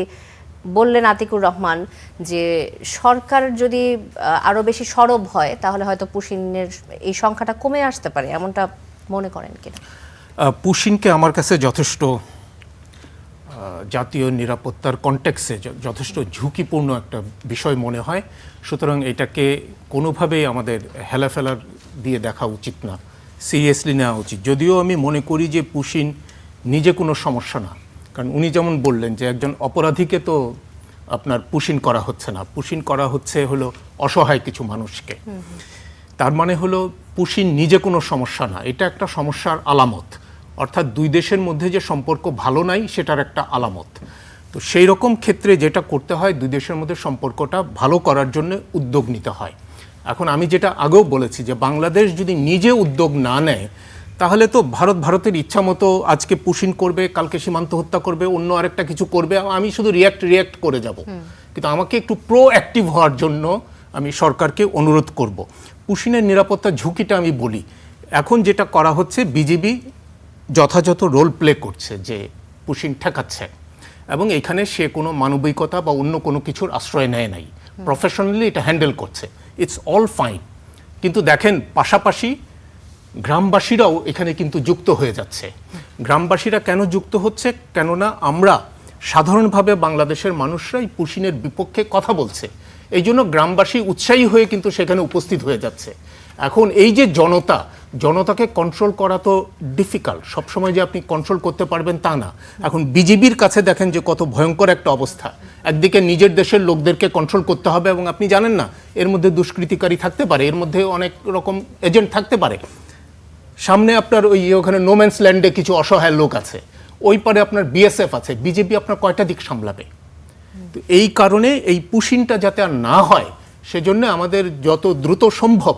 Speaker 4: বললেন আতিকুর রহমান, যে সরকার যদি আরো বেশি সরব হয় তাহলে হয়তো পুশিনের এই সংখ্যাটা কমে আসতে পারে, এমনটা মনে করেন কিনা?
Speaker 3: পুশিনকে আমার কাছে যথেষ্ট জাতীয় নিরাপত্তার কনটেক্সে যথেষ্ট ঝুঁকিপূর্ণ একটা বিষয় মনে হয়। সুতরাং এটাকে কোনোভাবেই আমাদের হেলাফেলার দিয়ে দেখা উচিত না, সিরিয়াসলি নেওয়া উচিত। যদিও আমি মনে করি যে পুশিন নিজে কোনো সমস্যা না, কারণ উনি যেমন বললেন যে একজন অপরাধীকে তো আপনার পুশিন করা হচ্ছে না, পুশিন করা হচ্ছে হলো অসহায় কিছু মানুষকে। তার মানে হলো পুশিন নিজে কোনো সমস্যা না, এটা একটা সমস্যার আলামত, অর্থাৎ দুই দেশের মধ্যে যে সম্পর্ক ভালো নাই সেটার একটা আলামত। তো সেই রকম ক্ষেত্রে যেটা করতে হয়, দুই দেশের মধ্যে সম্পর্কটা ভালো করার জন্য উদ্যোগ নিতে হয়। এখন আমি যেটা আগেও বলেছি যে বাংলাদেশ যদি নিজে উদ্যোগ না নেয় তাহলে তো ভারতের ইচ্ছা মতো আজকে পুশিন করবে, কালকে সীমান্ত হত্যা করবে, অন্য আরেকটা কিছু করবে, আমি শুধু রিয়াক্ট করে যাব। কিন্তু আমাকে একটু প্রোঅ্যাক্টিভ হওয়ার জন্য আমি সরকারকে অনুরোধ করব। পুশিনের নিরাপত্তার ঝুঁকিটা আমি বলি, এখন যেটা করা হচ্ছে, বিজিবি যথাযথ রোল প্লে করছে যে পুশিন ঠেকাচ্ছে, এবং এখানে সে কোনো মানবিকতা বা অন্য কোনো কিছুর আশ্রয় নেয় নাই, প্রফেশনালি এটা হ্যান্ডেল করছে, ইটস অল ফাইন। কিন্তু দেখেন পাশাপাশি গ্রামবাসীরাও এখানে কিন্তু যুক্ত হয়ে যাচ্ছে। গ্রামবাসীরা কেন যুক্ত হচ্ছে? কেননা আমরা সাধারণভাবে বাংলাদেশের মানুষরা এই পুশিনের বিপক্ষে কথা বলছে, এই জন্য গ্রামবাসী উৎসাহী হয়ে কিন্তু সেখানে উপস্থিত হয়ে যাচ্ছে। এখন এই যে জনতাকে কন্ট্রোল করা তো ডিফিকাল্ট, সবসময় যে আপনি কন্ট্রোল করতে পারবেন তা না। এখন বিজিবির কাছে দেখেন যে কত ভয়ঙ্কর একটা অবস্থা, একদিকে নিজের দেশের লোকদেরকে কন্ট্রোল করতে হবে, এবং আপনি জানেন না এর মধ্যে দুষ্কৃতিকারী থাকতে পারে, এর মধ্যে অনেক রকম এজেন্ট থাকতে পারে। সামনে আপনার ওই ওখানে নোম্যান্স ল্যান্ডে কিছু অসহায় লোক আছে, ওই পারে আপনার বিএসএফ আছে, বিজেপি আপনার কয়টা দিক সামলাবে? তো এই কারণে এই পুশিনটা যাতে আর না হয় সেজন্য আমাদের যত দ্রুত সম্ভব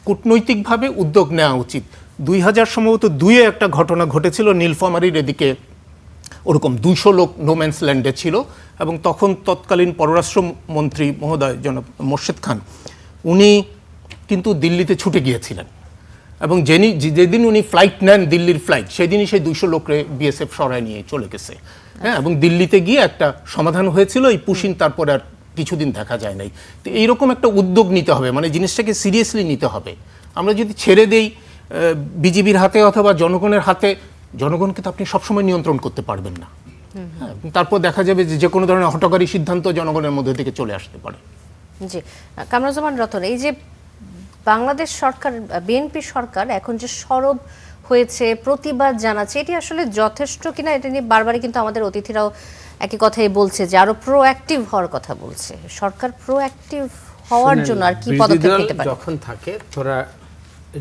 Speaker 3: কূটনৈতিকভাবে উদ্যোগ নেওয়া উচিত। 2002 একটা ঘটনা ঘটেছিল নীলফামারীর এদিকে, ওরকম 200 লোক নোম্যান্স ল্যান্ডে ছিল, এবং তখন তৎকালীন পররাষ্ট্রমন্ত্রী মহোদয় জনাব মোর্শেদ খান উনি কিন্তু দিল্লিতে ছুটে গিয়েছিলেন, এবং যেদিন উনি ফ্লাইট নেন, দিল্লির ফ্লাইট, সেদিনই সেই 200 লোকরে বিএসএফ সরায় নিয়ে চলে গেছে। হ্যাঁ, এবং দিল্লিতে গিয়ে একটা সমাধান হয়েছিল, এই পুশিন তারপরে আর কিছুদিন দেখা যায় নাই। তো এইরকম একটা উদ্যোগ নিতে হবে, মানে জিনিসটাকে সিরিয়াসলি নিতে হবে। আমরা যদি ছেড়ে দেই বিজিবির হাতে অথবা জনগণের হাতে, জনগণকে তো আপনি সবসময় নিয়ন্ত্রণ করতে পারবেন না। হ্যাঁ, তারপর দেখা যাবে যে কোনো ধরনের হঠকারী সিদ্ধান্ত জনগণের মধ্যে থেকে চলে আসতে পারে।
Speaker 4: জি, কামরুজ্জামান রতন, এই যে বাংলাদেশ সরকার, বিএনপি সরকার এখন যে সরব হয়েছে, প্রতিবাদ জানাচ্ছে, এটি আসলে যথেষ্ট কিনা? এটা নিয়ে বারবারই কিন্তু আমাদের অতিথিরাও একই কথাই বলছে যে আরো প্রোঅ্যাক্টিভ হওয়ার কথা বলছে। সরকার প্রোঅ্যাক্টিভ হওয়ার জন্য আর কি পদক্ষেপ নিতে পারে?
Speaker 1: যখন থাকে তোরা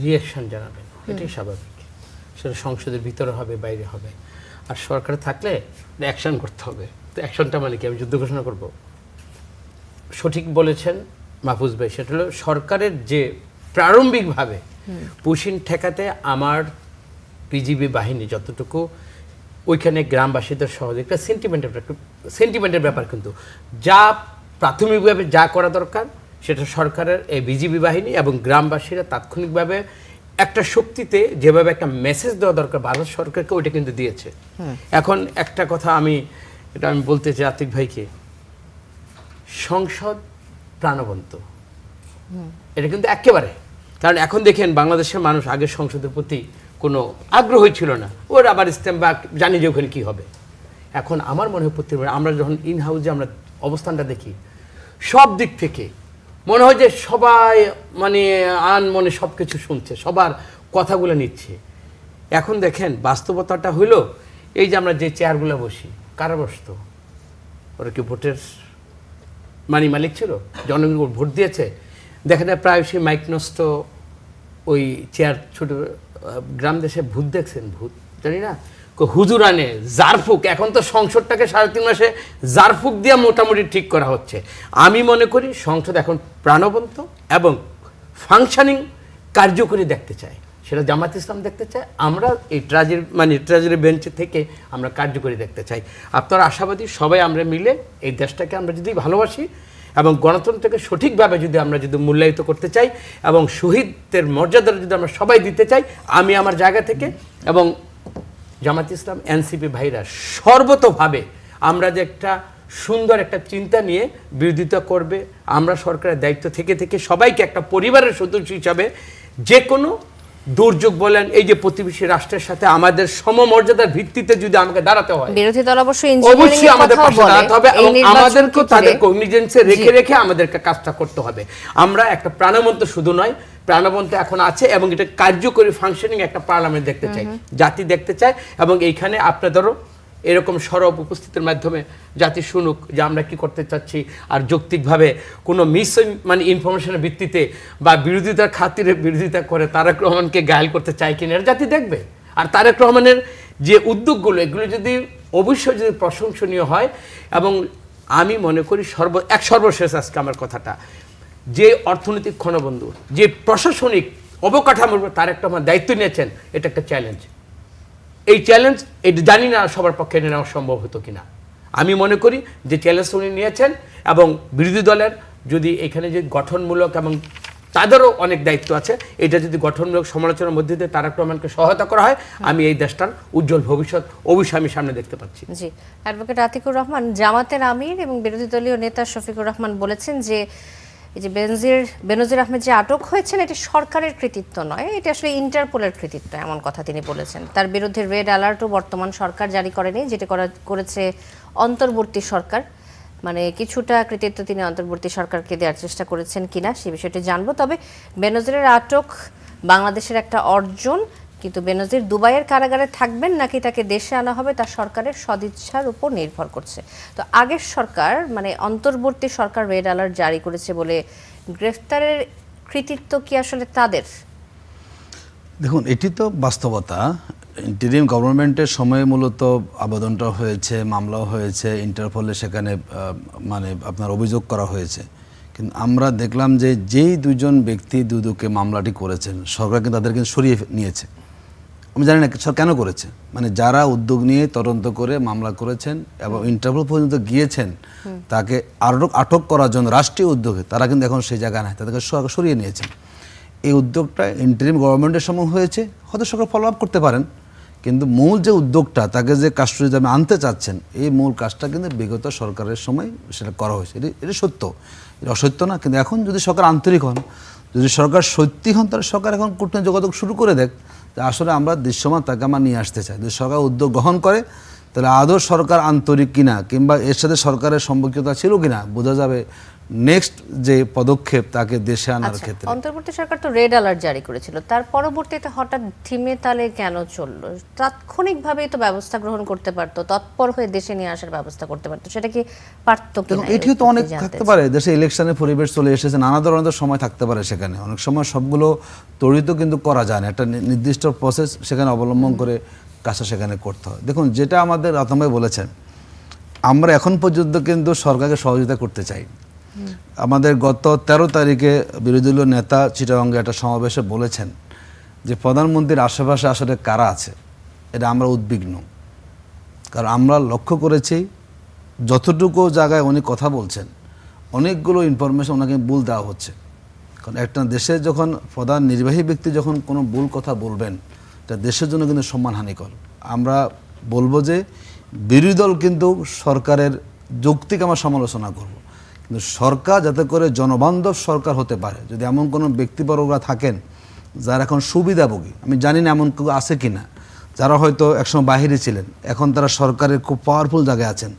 Speaker 1: রিঅ্যাকশন জানাবেন, এটাই স্বাভাবিক, সেটা সংসদের ভিতরে হবে, বাইরে হবে। আর সরকার থাকলে অ্যাকশন করতে হবে। তো অ্যাকশনটা মানে কি? আমি যুদ্ধ ঘোষণা করব? সঠিক বলেছেন মাহফুজ ভাই, সেটা হলো সরকারের যে প্রারম্ভিকভাবে পুশিন ঠেকাতে আমার বিজিবি বাহিনী যতটুকু ওইখানে গ্রামবাসীদের সহযোগিতা, সেন্টিমেন্টের ব্যাপার, কিন্তু যা প্রাথমিকভাবে যা করা দরকার সেটা সরকারের এই বিজিবি বাহিনী এবং গ্রামবাসীরা তাৎক্ষণিকভাবে একটা শক্তিতে যেভাবে একটা মেসেজ দেওয়া দরকার ভারত সরকারকে, ওইটা কিন্তু দিয়েছে। এখন একটা কথা আমি বলতে চাই আতিক ভাইকে, সংসদ প্রাণবন্ত, এটা কিন্তু একেবারে, কারণ এখন দেখেন বাংলাদেশের মানুষ আগে সংসদের প্রতি কোনো আগ্রহই ছিল না, ওর আবার ইস্তেমা জানি যে ওখানে কী হবে। এখন আমার মনে হয় আমরা যখন ইন হাউসে আমরা অবস্থানটা দেখি, সব দিক থেকে মনে হয় যে সবাই মানে মনে সব কিছু শুনছে, সবার কথাগুলো নিচ্ছে। এখন দেখেন বাস্তবতাটা হইলো এই যে আমরা যে চেয়ারগুলো বসি, কারা বসতো? ওরা কি ভোটের মালিক ছিল? জনগণ ভোট দিয়েছে। দেখেন প্রায়শই মাইক নষ্ট ওই চেয়ার, ছোট গ্রাম দেশে ভূত দেখছেন, ভূত জানি না, হুজুরানে জারফুক, এখন তো সংসদটাকে 3.5 মাসে জারফুক দিয়ে মোটামুটি ঠিক করা হচ্ছে। আমি মনে করি সংসদ এখন প্রাণবন্ত এবং ফাংশনিং কার্যকরী দেখতে চাই, সেটা জামাত ইসলাম দেখতে চায়, আমরা এই ট্রাজেরি বেঞ্চে থেকে আমরা কার্যকরী দেখতে চাই। আপনারা আশাবাদী সবাই আমরা মিলে এই দেশটাকে আমরা যদি ভালোবাসি এবং গণতন্ত্রকে সঠিকভাবে যদি আমরা যদি মূল্যায়িত করতে চাই এবং শহীদদের মর্যাদা যদি আমরা সবাই দিতে চাই, আমি আমার জায়গা থেকে এবং জামাত ইসলাম এনসিপি ভাইরা সর্বতোভাবে আমরা যে একটা সুন্দর একটা চিন্তা নিয়ে বিরোধিতা করবে, আমরা সরকারের দায়িত্ব থেকে থেকে সবাইকে একটা পরিবারের সদস্য হিসাবে যে কোনো দুর্যোগ বলেন, এই যে প্রতিবেশী রাষ্ট্রের সাথে আমাদের সমমর্যাদার ভিত্তিতে যদি আমাকে দাঁড়াতে হয়,
Speaker 4: বিরোধী দল
Speaker 1: অবশ্যই আমাদের পাশে দাঁড়াতে হবে এবং আমাদেরকে তাদের কগনিজেন্সে রেখে রেখে আমাদেরকে কাজটা করতে হবে। আমরা একটা প্রাণবন্ত শুধু নয়, প্রাণবন্ত এখন আছে এবং এটা কার্যকরী ফাংশনিং একটা পার্লামেন্ট দেখতে চাই, জাতি দেখতে চায় এবং এইখানে আপনাদেরও এরকম সরব উপস্থিতির মাধ্যমে জাতি শুনুক যে আমরা কি করতে চাচ্ছি, আর যৌক্তিকভাবে কোনো ইনফরমেশনের ভিত্তিতে বা বিরোধিতার খাতিরে বিরোধিতা করে তারেক রহমানকে ঘায়েল করতে চায় কিনা এর জাতি দেখবে। আর তারেক রহমানের যে উদ্যোগগুলো, এগুলো যদি অবশ্যই যদি প্রশংসনীয় হয় এবং আমি মনে করি সর্বশেষ আজকে আমার কথাটা, যে অর্থনৈতিক ক্ষণবন্ধু, যে প্রশাসনিক অবকাঠামোর তারেক রহমান দায়িত্ব নিয়েছেন, এটা একটা চ্যালেঞ্জ। এই চ্যালেঞ্জ এটা জানি না সবার পক্ষে নেওয়া সম্ভব হতো কিনা। আমি মনে করি যে চ্যালেঞ্জ উনি নিয়েছেন এবং বিরোধী দলের যদি এখানে যে গঠনমূলক এবং তাদেরও অনেক দায়িত্ব আছে, এটা যদি গঠনমূলক সমালোচনার মধ্যে দিয়ে তারেক রহমানকে সহায়তা করা হয়, আমি এই দেশটার উজ্জ্বল ভবিষ্যৎ অবশ্যই আমি সামনে দেখতে পাচ্ছি।
Speaker 4: জি, অ্যাডভোকেট আতিকুর রহমান, জামাতের আমির এবং বিরোধী দলীয় নেতা শফিকুর রহমান বলেছেন যে এই যে বেনজির আহমেদ যে আটক হয়েছেন এটি সরকারের কৃতিত্ব নয়, এটি আসলে ইন্টারপোলের কৃতিত্ব, এমন কথা তিনি বলেছেন। তার বিরুদ্ধে রেড অ্যালার্টও বর্তমান সরকার জারি করেনি, যেটা করেছে অন্তর্বর্তী সরকার। মানে কিছুটা কৃতিত্ব তিনি অন্তর্বর্তী সরকারকে দেওয়ার চেষ্টা করেছেন কিনা সে বিষয়টি জানবো। তবে বেনজিরের আটক বাংলাদেশের একটা অর্জন, কিন্তু বেনজির দুবাইয়ের কারাগারে থাকবেন নাকি তাকে দেশে আনা হবে তা সরকারের সদিচ্ছার উপর নির্ভর করছে। তো আগের সরকার মানে অন্তর্বর্তী সরকার রেড অ্যালার্ট জারি করেছে বলে গ্রেফতারের কৃতিত্ব কি আসলে তাদের?
Speaker 2: দেখুন, এটি তো বাস্তবতা। ইন্টারিম গভর্নমেন্টের সময়ে মূলত আবেদনটা হয়েছে, মামলাও হয়েছে, ইন্টারপোলে সেখানে আপনার অভিযোগ করা হয়েছে। কিন্তু আমরা দেখলাম যে যেই দুজন ব্যক্তি দুদকে মামলাটি করেছেন, সরকার কিন্তু তাদেরকে সরিয়ে নিয়েছে। আমি জানি না কেন করেছে, যারা উদ্যোগ নিয়ে তদন্ত করে মামলা করেছেন এবং ইন্টারপোল পর্যন্ত গিয়েছেন তাকে আটক করার জন্য রাষ্ট্রীয় উদ্যোগে, তারা কিন্তু এখন সেই জায়গায় নাই, তাদেরকে সরিয়ে নিয়েছেন। এই উদ্যোগটা ইন্টারিম গভর্নমেন্টের সময় হয়েছে, হয়তো সরকার ফলো আপ করতে পারেন, কিন্তু মূল যে উদ্যোগটা, তাকে যে কাস্টডিতে আনতে চাচ্ছেন, এই মূল কাজটা কিন্তু বিগত সরকারের সময় সেটা করা হয়েছে। এটি সত্য, এটা অসত্য না। কিন্তু এখন যদি সরকার আন্তরিক হন, যদি সরকার সত্যি হন, তাহলে সরকার এখন কূটনৈতিক যোগাযোগ শুরু করে দেখ যে আসলে আমরা দৃশ্যমান তাকে আমরা নিয়ে আসতে চাই। যদি সরকার উদ্যোগ গ্রহণ করে, তাহলে আদৌ সরকার আন্তরিক কিনা কিংবা এর সাথে সরকারের সম্পর্কতা ছিল কিনা বোঝা যাবে নেক্সট যে পদক্ষেপ তাকে দেশে আনার ক্ষেত্রে।
Speaker 4: অন্তর্বর্তী সরকার তো রেড অ্যালার্ট জারি করেছিল, তার পরবর্তীতে হঠাৎ থিমে তালে কেন চললো? তাৎক্ষণিকভাবেই তো ব্যবস্থা গ্রহণ করতে পারতো, তৎপর হয়ে দেশে নিয়ে আসার ব্যবস্থা করতে পারতো, সেটা কি পারতো কিনা?
Speaker 2: এটিও তো অনেক থাকতে পারে, দেশে ইলেকশনের পরিবেশ চলে এসেছে, নানা ধরনের সময় থাকতে পারে, সেখানে অনেক সময় সবগুলো ত্বরিত কিন্তু করা যায় না, একটা নির্দিষ্ট প্রসেস সেখানে অবলম্বন করে কাজটা সেখানে করতে হয়। দেখুন, যেটা আমাদের রতন ভাই বলেছেন, আমরা এখন পর্যন্ত কিন্তু সরকারকে সহযোগিতা করতে চাই। আমাদের গত 13 তারিখে বিরোধী দলীয় নেতা চিটাগাঙ্গে একটা সমাবেশে বলেছেন যে প্রধানমন্ত্রীর আশেপাশে আসলে কারা আছে, এটা আমরা উদ্বিগ্ন। কারণ আমরা লক্ষ্য করেছি যতটুকু জায়গায় উনি কথা বলছেন, অনেকগুলো ইনফরমেশন ওনাকে ভুল দেওয়া হচ্ছে। কারণ একটা দেশে যখন প্রধান নির্বাহী ব্যক্তি যখন কোনো ভুল কথা বলবেন, এটা দেশের জন্য কিন্তু সম্মানহানিকর। আমরা বলবো যে বিরোধী দল কিন্তু সরকারের যৌক্তিক আমরা সমালোচনা করব, কিন্তু সরকার যাতে করে জনবান্ধব সরকার হতে পারে। যদি এমন কোনো ব্যক্তিবর্গরা থাকেন যারা এখন সুবিধাভোগী, আমি জানি না এমন কেউ আছে কি না, যারা হয়তো একসময় বাহিরে ছিলেন, এখন তারা সরকারের খুব পাওয়ারফুল জায়গায় আছেন,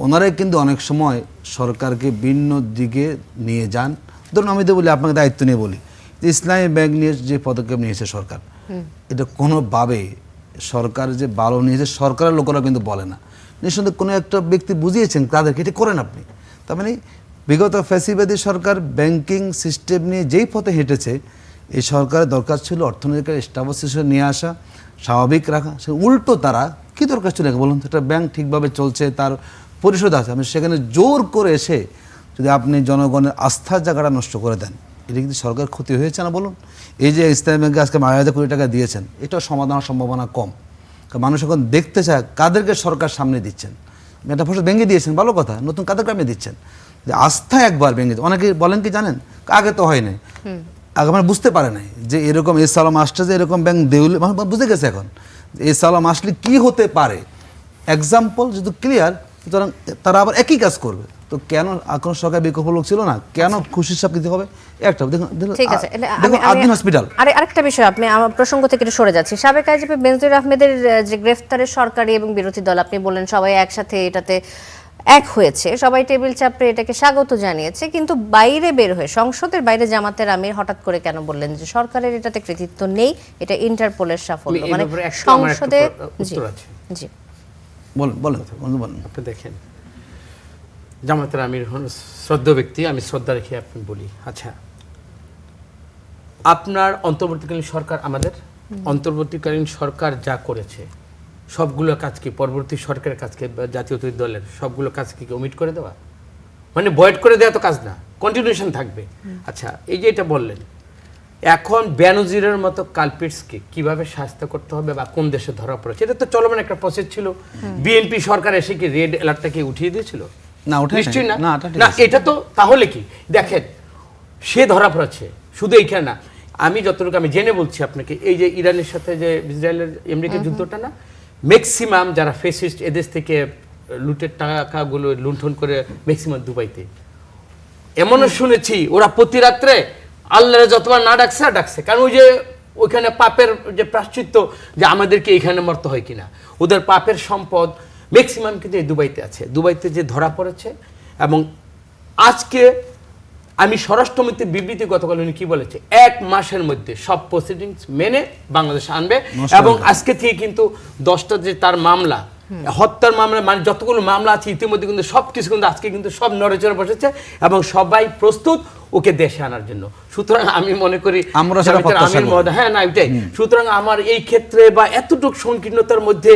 Speaker 2: ওনারাই কিন্তু অনেক সময় সরকারকে ভিন্ন দিকে নিয়ে যান। ধরুন আমি তো বলি, আপনাকে দায়িত্ব নিয়ে বলি যে ইসলামী ব্যাংক নিয়ে যে পদক্ষেপ নিয়েছে সরকার, এটা কোনোভাবে সরকার যে ভালো নিয়েছে সরকারের লোকেরা কিন্তু বলে না। নিঃসন্দেহে কোনো একটা ব্যক্তি বুঝিয়েছেন তাদেরকে, এটি করেন আপনি। তার মানে বিগত ফ্যাসিবাদী সরকার ব্যাংকিং সিস্টেম নিয়ে যেই পথে হেঁটেছে, এই সরকারের দরকার ছিল অর্থনৈতিক স্টাবলিশেশন নিয়ে আসা, স্বাভাবিক রাখা, সে উল্টো তারা কী দরকার ছিল বলুন? একটা ব্যাংক ঠিকভাবে চলছে, তার পরিশোধ আছে, আপনি সেখানে জোর করে এসে যদি আপনি জনগণের আস্থার জায়গাটা নষ্ট করে দেন, এটা কিন্তু সরকার ক্ষতি হয়েছে না বলুন? এই যে ইসলামী ব্যাংকে আজকে 1000 কোটি টাকা দিয়েছেন, এটাও সমাধানের সম্ভাবনা কম, কারণ মানুষ এখন দেখতে চায় কাদেরকে সরকার সামনে দিচ্ছেন। একটা ফসল ভেঙে দিয়েছেন, ভালো কথা, নতুন কাদেরকে আপনি দিচ্ছেন? যে আস্থা একবার ভেঙে, অনেকে বলেন কি জানেন, আগে তো হয় নাই, আগে মানে বুঝতে পারে নাই যে এরকম এই সালাম আসছে, যে এরকম ব্যাংক দেউলে, বুঝে গেছে এখন এই সালাম আসলে কি হতে পারে, এক্সাম্পল যদি ক্লিয়ার, সুতরাং তারা আবার একই কাজ করবে। তো কেন এখন সরকার বিকল্প লোক ছিল না, কেন খুশির সাপ দিতে হবে? একটা দেখুন,
Speaker 4: ঠিক আছে,
Speaker 2: দেখুন আদিন হসপিটাল।
Speaker 4: আরেকটা বিষয়, আপনি আমার প্রসঙ্গ থেকে একটু সরে যাচ্ছি। সাবেক আইজিপি বেনজির আহমেদের যে গ্রেফতারের সরকারি এবং বিরোধী দল, আপনি বললেন সবাই একসাথে এটাতে এক হয়েছে, সবাই টেবিল চাপড়ে এটাকে স্বাগত জানিয়েছে, কিন্তু বাইরে বের হয়ে সংসদের বাইরে জামাতের আমির হঠাৎ করে কেন বললেন যে সরকারের এটাতে কৃতিত্ব নেই, এটা ইন্টারপোলের সাফল্য? মানে সংসদে জি
Speaker 2: বলেন বলেন বলেন।
Speaker 1: আপনি দেখেন, জামাতের আমির হন শ্রদ্ধা ব্যক্তি, আমি শ্রদ্ধা রেখে আপনি বলি, আচ্ছা আপনার অন্তর্বর্তীকালীন সরকার, আমাদের অন্তর্বর্তীকালীন সরকার যা করেছে সবগুলো কাজ কি পরবর্তী সরকারের কাজকে, জাতীয়তাবাদী দলের সবগুলো কাজ কি ওমিট করে দেওয়া, মানে ভয়েড করে দেওয়া তো কাজ না, কন্টিনিউশন থাকবে। আচ্ছা এই যে এটা বললেন, এখন বেনজিরের মতো কালপিটসকে কিভাবে শাস্তি করতে হবে বা কোন দেশে ধরা পড়েছে, এটা তো চলমান একটা প্রসেস ছিল। বিএনপি সরকার এসে কি রেড অ্যালার্টটাকে উঠিয়ে দিয়েছিল?
Speaker 2: না, ওঠে
Speaker 1: নিশ্চয়ই না।
Speaker 2: না,
Speaker 1: না এটা তো তাহলে কি দেখেন, সে ধরা পড়েছে, শুধু এইখানে না, আমি যতটুকু আমি জেনে বলছি আপনাকে, এই যে ইরানের সাথে যে ইসরায়েলের আমেরিকার যুদ্ধটা না, ম্যাক্সিমাম যারা ফেসিস্ট এদেশ থেকে লুটের টাকাগুলো লুণ্ঠন করে ম্যাক্সিমাম দুবাইতে। এমনও শুনেছি ওরা প্রতি রাত্রে আল্লাহরে যতবার না ডাকছে ডাকছে, কারণ ওই যে ওইখানে পাপের যে প্রাশ্চিত্য, যে আমাদেরকে এইখানে মরতে হয় কিনা, ওদের পাপের সম্পদ ম্যাক্সিমাম কিন্তু এই দুবাইতে আছে, দুবাইতে যে ধরা পড়েছে। এবং আজকে আমি স্বরাষ্ট্রমন্ত্রীর বিবৃতি গতকাল উনি কি বলেছে, 1 মাসের মধ্যে সব প্রসিডিংস মেনে বাংলাদেশে আনবে, এবং আজকে থেকে কিন্তু 10টা যে তার মামলা, হত্যার মামলা, মানে যতগুলো মামলা আছে ইতিমধ্যে কিন্তু সব কিছু কিন্তু আজকে কিন্তু সব নড়েচড়ে বসেছে এবং সবাই প্রস্তুত ওকে দেশে আনার জন্য। সুতরাং আমি মনে করি
Speaker 2: আমরা সেটা প্রত্যাশা করি।
Speaker 1: হ্যাঁ না এটাই, সুতরাং আমার এই ক্ষেত্রে বা এতটুকু সংকীর্ণতার মধ্যে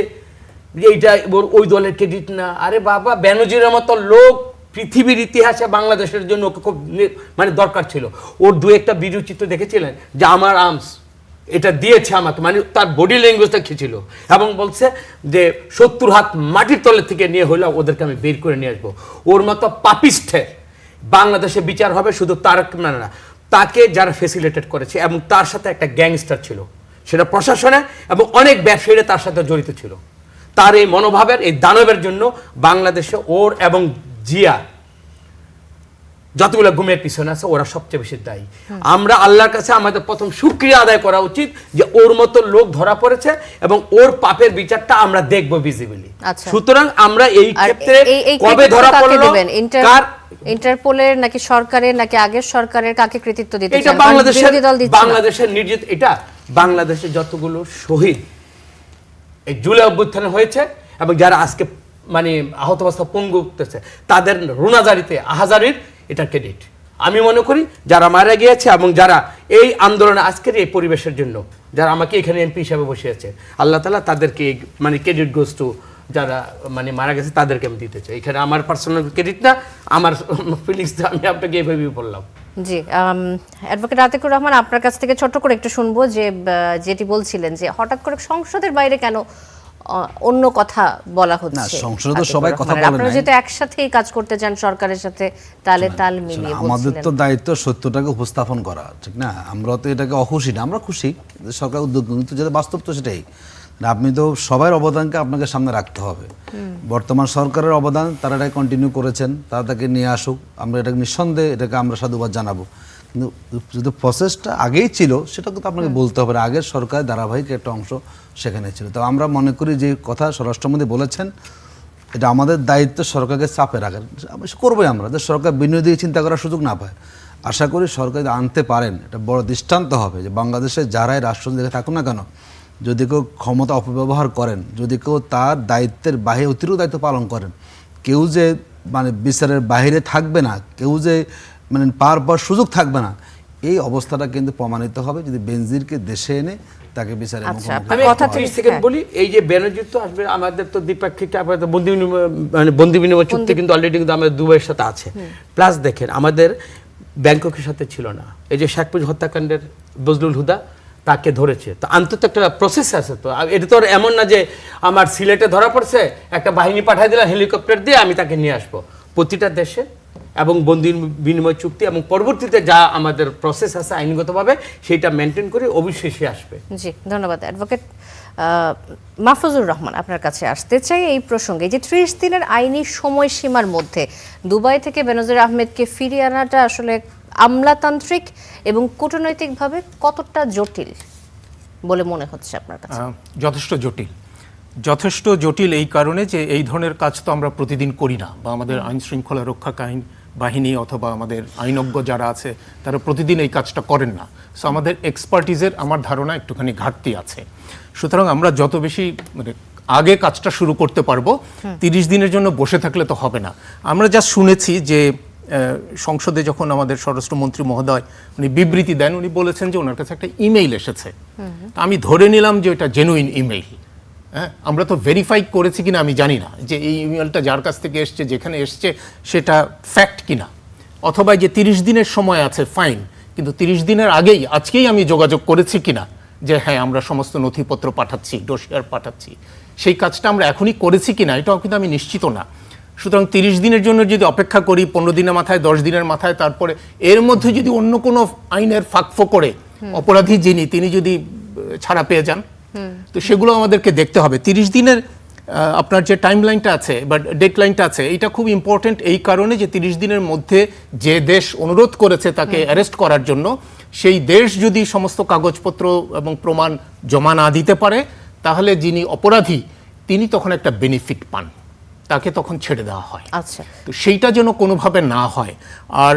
Speaker 1: এইটা ওই দলের ক্রেডিট না। আরে বাবা, বেনজিরের মতো লোক পৃথিবীর ইতিহাসে বাংলাদেশের জন্য ওকে খুব মানে দরকার ছিল। ওর 2-1টা ভিডিও চিত্র দেখেছিলেন যে আমার আর্মস এটা দিয়েছে আমাকে, মানে তার বডি ল্যাঙ্গুয়েজটা কি ছিল, এবং বলছে যে 70 হাত মাটির তলের থেকে নিয়ে হলেও ওদেরকে আমি বের করে নিয়ে আসবো। ওর মতো পাপিষ্ঠের বাংলাদেশে বিচার হবে শুধু তার না, তাকে যারা ফেসিলিটেট করেছে, এবং তার সাথে একটা গ্যাংস্টার ছিল, সেটা প্রশাসনে এবং অনেক ব্যবসায়ীরা তার সাথে জড়িত ছিল। তার এই মনোভাবের, এই দানবের জন্য বাংলাদেশে ওর এবং জিয়া যতগুলো গুমের পিছনে আছে ওরা সবচেয়ে বেশি দায়ী। আমরা আল্লাহর কাছে আমাদের প্রথম শুকরিয়া আদায় করা উচিত যে ওর মতো লোক ধরা পড়েছে এবং ওর পাপের বিচারটা আমরা দেখব ভিজিবলি। সুতরাং আমরা এই ক্ষেত্রে কবে ধরা পড়লো, কার
Speaker 4: ইন্টারপোলের নাকি সরকারের নাকি আগের সরকারের, কাকে কৃতিত্ব দিতে চান?
Speaker 1: এটা বাংলাদেশের নির্যাত, এটা বাংলাদেশে যতগুলো শহীদ এই জুলাই অভ্যুত্থানে হয়েছে এবং যারা আজকে মানে আহত অবস্থা পঙ্গু উঠতেছে, তাদের রুনাজারিতে আহাজারির এটা ক্রেডিট। আমি মনে করি যারা মারা গিয়েছে এবং যারা এই আন্দোলনে আজকের এই পরিবেশের জন্য যারা আমাকে এখানে এমপি হিসাবে বসিয়েছে, আল্লাহ তাআলা তাদেরকে মানে ক্রেডিট গোস টু যারা মানে মারা গেছে তাদেরকে আমি দিতে চাই। এখানে আমার পার্সোনাল ক্রেডিট না, আমার ফিলিংস আমি আপনাকে এইভাবেই বললাম।
Speaker 4: জি, অ্যাডভোকেট আতিকুর রহমান, আপনার কাছ থেকে ছোট্ট করে একটু শুনবো যে যেটি বলছিলেন যে হঠাৎ করে সংসদের বাইরে কেন অন্য কথা বলা হচ্ছে।
Speaker 2: না, সংসদে তো সবাই কথা বলেন,
Speaker 4: আপনারা যেহেতু একসাথেই কাজ করতে চান সরকারের সাথে, তালে তাল মিলিয়ে বলছিলেন।
Speaker 2: আমাদের তো দায়িত্ব সত্যটাকে উপস্থাপন করা, ঠিক না? আমরা তো এটাকে অখুশি না, আমরা খুশি সরকার উদ্যোগ, কিন্তু যেটা বাস্তব তো সেটাই। আপনি তো সবার অবদানকে আপনাকে সামনে রাখতে হবে। বর্তমান সরকারের অবদান তারা এটাকে কন্টিনিউ করেছেন, তারা তাকে নিয়ে আসুক, আমরা এটাকে নিঃসন্দেহে এটাকে আমরা সাধুবাদ জানাবো। কিন্তু যদি প্রসেসটা আগেই ছিল সেটা কিন্তু আপনাকে বলতে হবে, আগের সরকার ধারাবাহিক একটা অংশ সেখানে ছিল। তো আমরা মনে করি যে কথা স্বরাষ্ট্রমন্ত্রী বলেছেন, এটা আমাদের দায়িত্ব সরকারকে চাপে রাখার, করবোই আমরা, যে সরকার বিনিয়োগ চিন্তা করার সুযোগ না পায়। আশা করি সরকার আনতে পারেন, এটা বড় দৃষ্টান্ত হবে যে বাংলাদেশে যারাই রাষ্ট্রপতি দেখে থাকুন না কেন, যদি কেউ ক্ষমতা অপব্যবহার করেন, যদি কেউ তার দায়িত্বের বাহিরে অতিরিক্ত দায়িত্ব পালন করেন, কেউ যে মানে বিচারের বাইরে থাকবে না, কেউ যে মানে পাওয়ার সুযোগ থাকবে না, এই অবস্থাটা কিন্তু প্রমাণিত হবে যদি বেনজিরকে দেশে এনে তাকে বিচারে
Speaker 4: আচ্ছা,
Speaker 2: মুখোমুখি
Speaker 4: আপনার
Speaker 1: আমি
Speaker 2: করা
Speaker 4: কথা
Speaker 2: হয়।
Speaker 1: 30 সেকেন্ড বলি, এই যে বেনজির তো আসবে, আমাদের তো দ্বিপাক্ষিক আপাতত বন্দি বিনিময় চুক্তি কিন্তু অলরেডি কিন্তু আমাদের দুবাইয়ের সাথে আছে। প্লাস দেখেন আমাদের ব্যাংককের সাথে ছিল না, এই যে শেখ মুজিব হত্যাকাণ্ডের বজলুল হুদা তাকে ধরেছে, তো আন্তত একটা প্রসেস আছে। তো এটা তো আর এমন না যে আমার সিলেটে ধরা পড়ছে একটা বাহিনী পাঠিয়ে দিলাম হেলিকপ্টার দিয়ে আমি তাকে নিয়ে আসবো। প্রতিটা দেশে এবং বন্দি বিনিময় চুক্তি এবং পরবর্তীতে যা আমাদের প্রসেস আছে আইনগতভাবে সেইটা মেনটেন করে অবশ্যই সে আসবে।
Speaker 4: জি, ধন্যবাদ অ্যাডভোকেট মাহফুজুর রহমান, আপনার কাছে আসতে চাই এই প্রসঙ্গে যে 30 দিনের আইনি সময়সীমার মধ্যে দুবাই থেকে বেনজির আহমেদকে ফিরিয়ে আনাটা আসলে আমলাতান্ত্রিক এবং কূটনৈতিকভাবে কতটা জটিল বলে মনে হচ্ছে আপনার কাছে?
Speaker 3: যথেষ্ট জটিল এই কারণে যে এই ধরনের কাজ তো আমরা প্রতিদিন করি না, বা আমাদের আইন শৃঙ্খলা রক্ষাকারী বাহিনী অথবা আমাদের আইনজ্ঞ যারা আছে তারা প্রতিদিন এই কাজটা করেন না। সো আমাদের এক্সপার্টিজের আমার ধারণা একটুখানি ঘাটতি আছে। সুতরাং আমরা যত বেশি মানে আগে কাজটা শুরু করতে পারবো, 30 দিনের জন্য বসে থাকলে তো হবে না। আমরা যা শুনেছি যে সংসদে যখন আমাদের স্বরাষ্ট্রমন্ত্রী মহোদয় উনি বিবৃতি দেন, উনি বলেছেন যে ওনার কাছে একটা ইমেইল এসেছে। আমি ধরে নিলাম যে এটা জেনুইন ইমেইল। হ্যাঁ, আমরা তো ভেরিফাই করেছি কিনা আমি জানি না যে এই ইমেলটা যার কাছ থেকে এসছে, যেখানে এসছে সেটা ফ্যাক্ট কিনা, অথবা যে 30 দিনের সময় আছে ফাইন, কিন্তু 30 দিনের আগেই আজকেই আমি যোগাযোগ করেছি কিনা যে হ্যাঁ আমরা সমস্ত নথিপত্র পাঠাচ্ছি, ডোসিয়ার পাঠাচ্ছি, সেই কাজটা আমরা এখনই করেছি কিনা এটাও কিন্তু আমি নিশ্চিত না। সুতরাং 30 দিনের জন্য যদি অপেক্ষা করি, 15 দিনের মাথায়, 10 দিনের মাথায়, তারপরে এর মধ্যে যদি অন্য কোনো আইনের ফাঁকফো করে অপরাধী তিনি যদি ছাড়া পেয়ে যান, তো সেগুলো আমাদেরকে দেখতে হবে। 30 দিনের আপনার যে টাইম লাইনটা আছে বা ডেট লাইনটা আছে, এটা খুব ইম্পর্টেন্ট এই কারণে যে 30 দিনের মধ্যে যে দেশ অনুরোধ করেছে তাকে অ্যারেস্ট করার জন্য, সেই দেশ যদি সমস্ত কাগজপত্র এবং প্রমাণ জমা না দিতে পারে, তাহলে যিনি অপরাধী তিনি তখন একটা বেনিফিট পান, তাকে তখন ছেড়ে দেওয়া হয়।
Speaker 4: আচ্ছা,
Speaker 3: তো সেইটা যেন কোনোভাবে না হয়। আর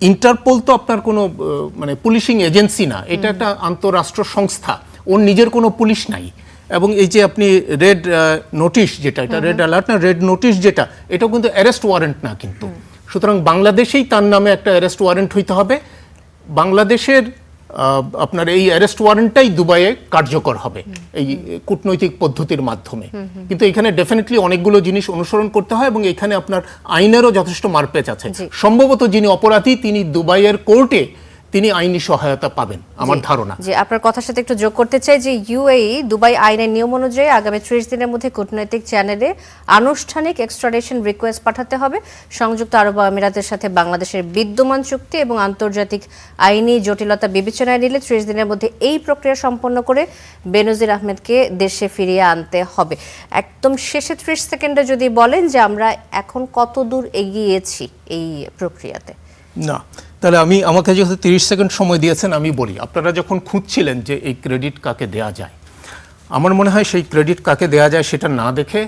Speaker 3: ইন্টারপোল তো আপনার কোনো মানে পুলিশিং এজেন্সি না, এটা একটা আন্তঃরাষ্ট্র সংস্থা, ওর নিজের কোনো পুলিশ নাই। এবং এই যে আপনি রেড নোটিশ যেটা, এটা রেড অ্যালার্ট না, রেড নোটিশ যেটা, এটাও কিন্তু অ্যারেস্ট ওয়ারেন্ট না কিন্তু। সুতরাং বাংলাদেশেই তার নামে একটা অ্যারেস্ট ওয়ারেন্ট হইতে হবে, বাংলাদেশের আপনার এই অ্যারেস্ট ওয়ারেন্টটাই দুবাইয়ে কার্যকর হবে এই কূটনৈতিক পদ্ধতির মাধ্যমে। কিন্তু এখানে ডেফিনেটলি অনেকগুলো জিনিস অনুসরণ করতে হয় এবং এখানে আপনার আইনেরও যথেষ্ট মারপ্যাচ আছে। সম্ভবত যিনি অপরাধী তিনি দুবাইয়ের কোর্টে তিনি আইনি সহায়তা পাবেন আমার ধারণা।
Speaker 4: যে আপনার কথার সাথে একটু যোগ করতে চাই যে ইউএই দুবাই আইনের নিয়ম অনুযায়ী আগামী 30 দিনের মধ্যে কূটনৈতিক চ্যানেলে আনুষ্ঠানিক এক্সট্রাডিশন রিকোয়েস্ট পাঠাতে হবে। সংযুক্ত আরব আমিরাতের সাথে বাংলাদেশের বিদ্যমান চুক্তি এবং আন্তর্জাতিক আইনি জটিলতা বিবেচনায় নিলে 30 দিনের মধ্যে এই প্রক্রিয়া সম্পন্ন করে বেনজির আহমেদকে দেশে ফিরিয়ে আনতে হবে। একদম শেষে 30 সেকেন্ডে যদি বলেন যে আমরা এখন কত দূর এগিয়েছি এই প্রক্রিয়াতে?
Speaker 3: না, তাহলে আমাকে যেহেতু 30 সেকেন্ড সময় দিয়েছেন আমি বলি, আপনারা যখন খুঁজছিলেন যে এই ক্রেডিট কাকে দেয়া যায়, আমার মনে হয় সেই ক্রেডিট কাকে দেয়া যায় সেটা না দেখে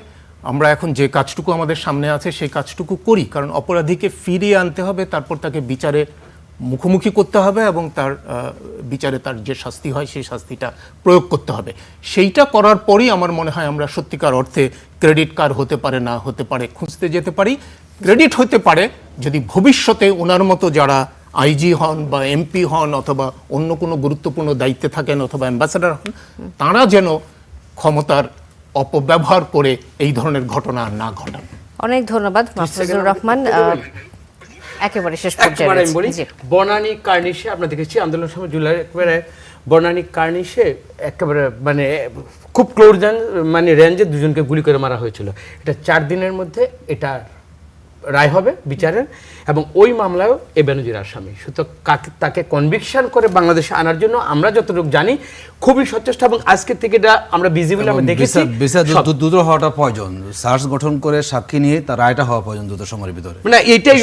Speaker 3: আমরা এখন যে কাজটুকু আমাদের সামনে আছে সেই কাজটুকু করি। কারণ অপরাধীকে ফিরিয়ে আনতে হবে, তারপর তাকে বিচারে মুখোমুখি করতে হবে এবং তার বিচারে তার যে শাস্তি হয় সেই শাস্তিটা প্রয়োগ করতে হবে। সেইটা করার পরই আমার মনে হয় আমরা সত্যিকার অর্থে ক্রেডিট কার হতে পারে না হতে পারে খুঁজতে যেতে পারি। ক্রেডিট হতে পারে যদি ভবিষ্যতে ওনার মতো যারা আইজি হন বা এমপি হন অথবা অন্য কোনো গুরুত্বপূর্ণ দায়িত্বে থাকেন অথবা অ্যাম্বাসেডার হন, তারা যেন ক্ষমতার অপব্যবহার করে এই ধরনের ঘটনা না ঘটান।
Speaker 4: অনেক ধন্যবাদ মাহফুজুর রহমান। একেবারে শেষ পর্যায়ে
Speaker 1: আমি বলি, বনানী কার্নিশে আমরা দেখেছি আন্দোলনের সময় জুলাই একেবারে বনানী কার্নিশে একেবারে মানে খুব ক্লোজ মানে রেঞ্জে দুজনকে গুলি করে মারা হয়েছিল। এটা 4 দিনের মধ্যে এটা রায় হবে বিচারের, এবং ওই মামলায়ও এ বেনজির আসামি। সুতরাং তাকে কনভিকশন করে বাংলাদেশে আনার জন্য আমরা যতটুকু জানি খুবই সচেষ্ট, এবং আজকে থেকে এটা আমরা ভিজিবল আমরা দেখেছি
Speaker 2: দ্রুত হওয়াটা প্রয়োজন, সার্চ গঠন করে সাক্ষী নিয়ে তার রায়টা হওয়া প্রয়োজন দ্রুত সময়ের ভিতরে।
Speaker 1: মানে এটাই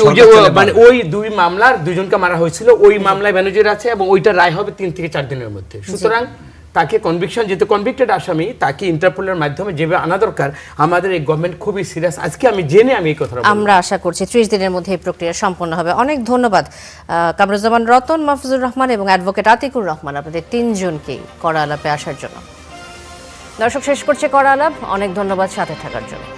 Speaker 1: মানে ওই 2 মামলার 2জনকে মারা হয়েছিল, ওই মামলায় বেনজির আছে এবং ওইটা রায় হবে 3 থেকে 4 দিনের মধ্যে। সুতরাং তাকে কনভিকশন, যেহেতু কনভিক্টেড আসামি, তাকে ইন্টারপোলের মাধ্যমে যেভাবে আনা দরকার, আমাদের এই গভর্নমেন্ট খুবই সিরিয়াস। আজকে আমি এই কথাটা
Speaker 4: আমরা আশা করছি 30 দিনের মধ্যে এই প্রক্রিয়া সম্পন্ন হবে। অনেক ধন্যবাদ কামরুজ্জামান রতন, মাহফুজুর রহমান এবং অ্যাডভোকেট আতিকুর রহমান, আপনাদের 3 জনকে কড়া আলাপে আসার জন্য। দর্শক, শেষ করছে কড়া আলাপ। অনেক ধন্যবাদ সাথে থাকার জন্য।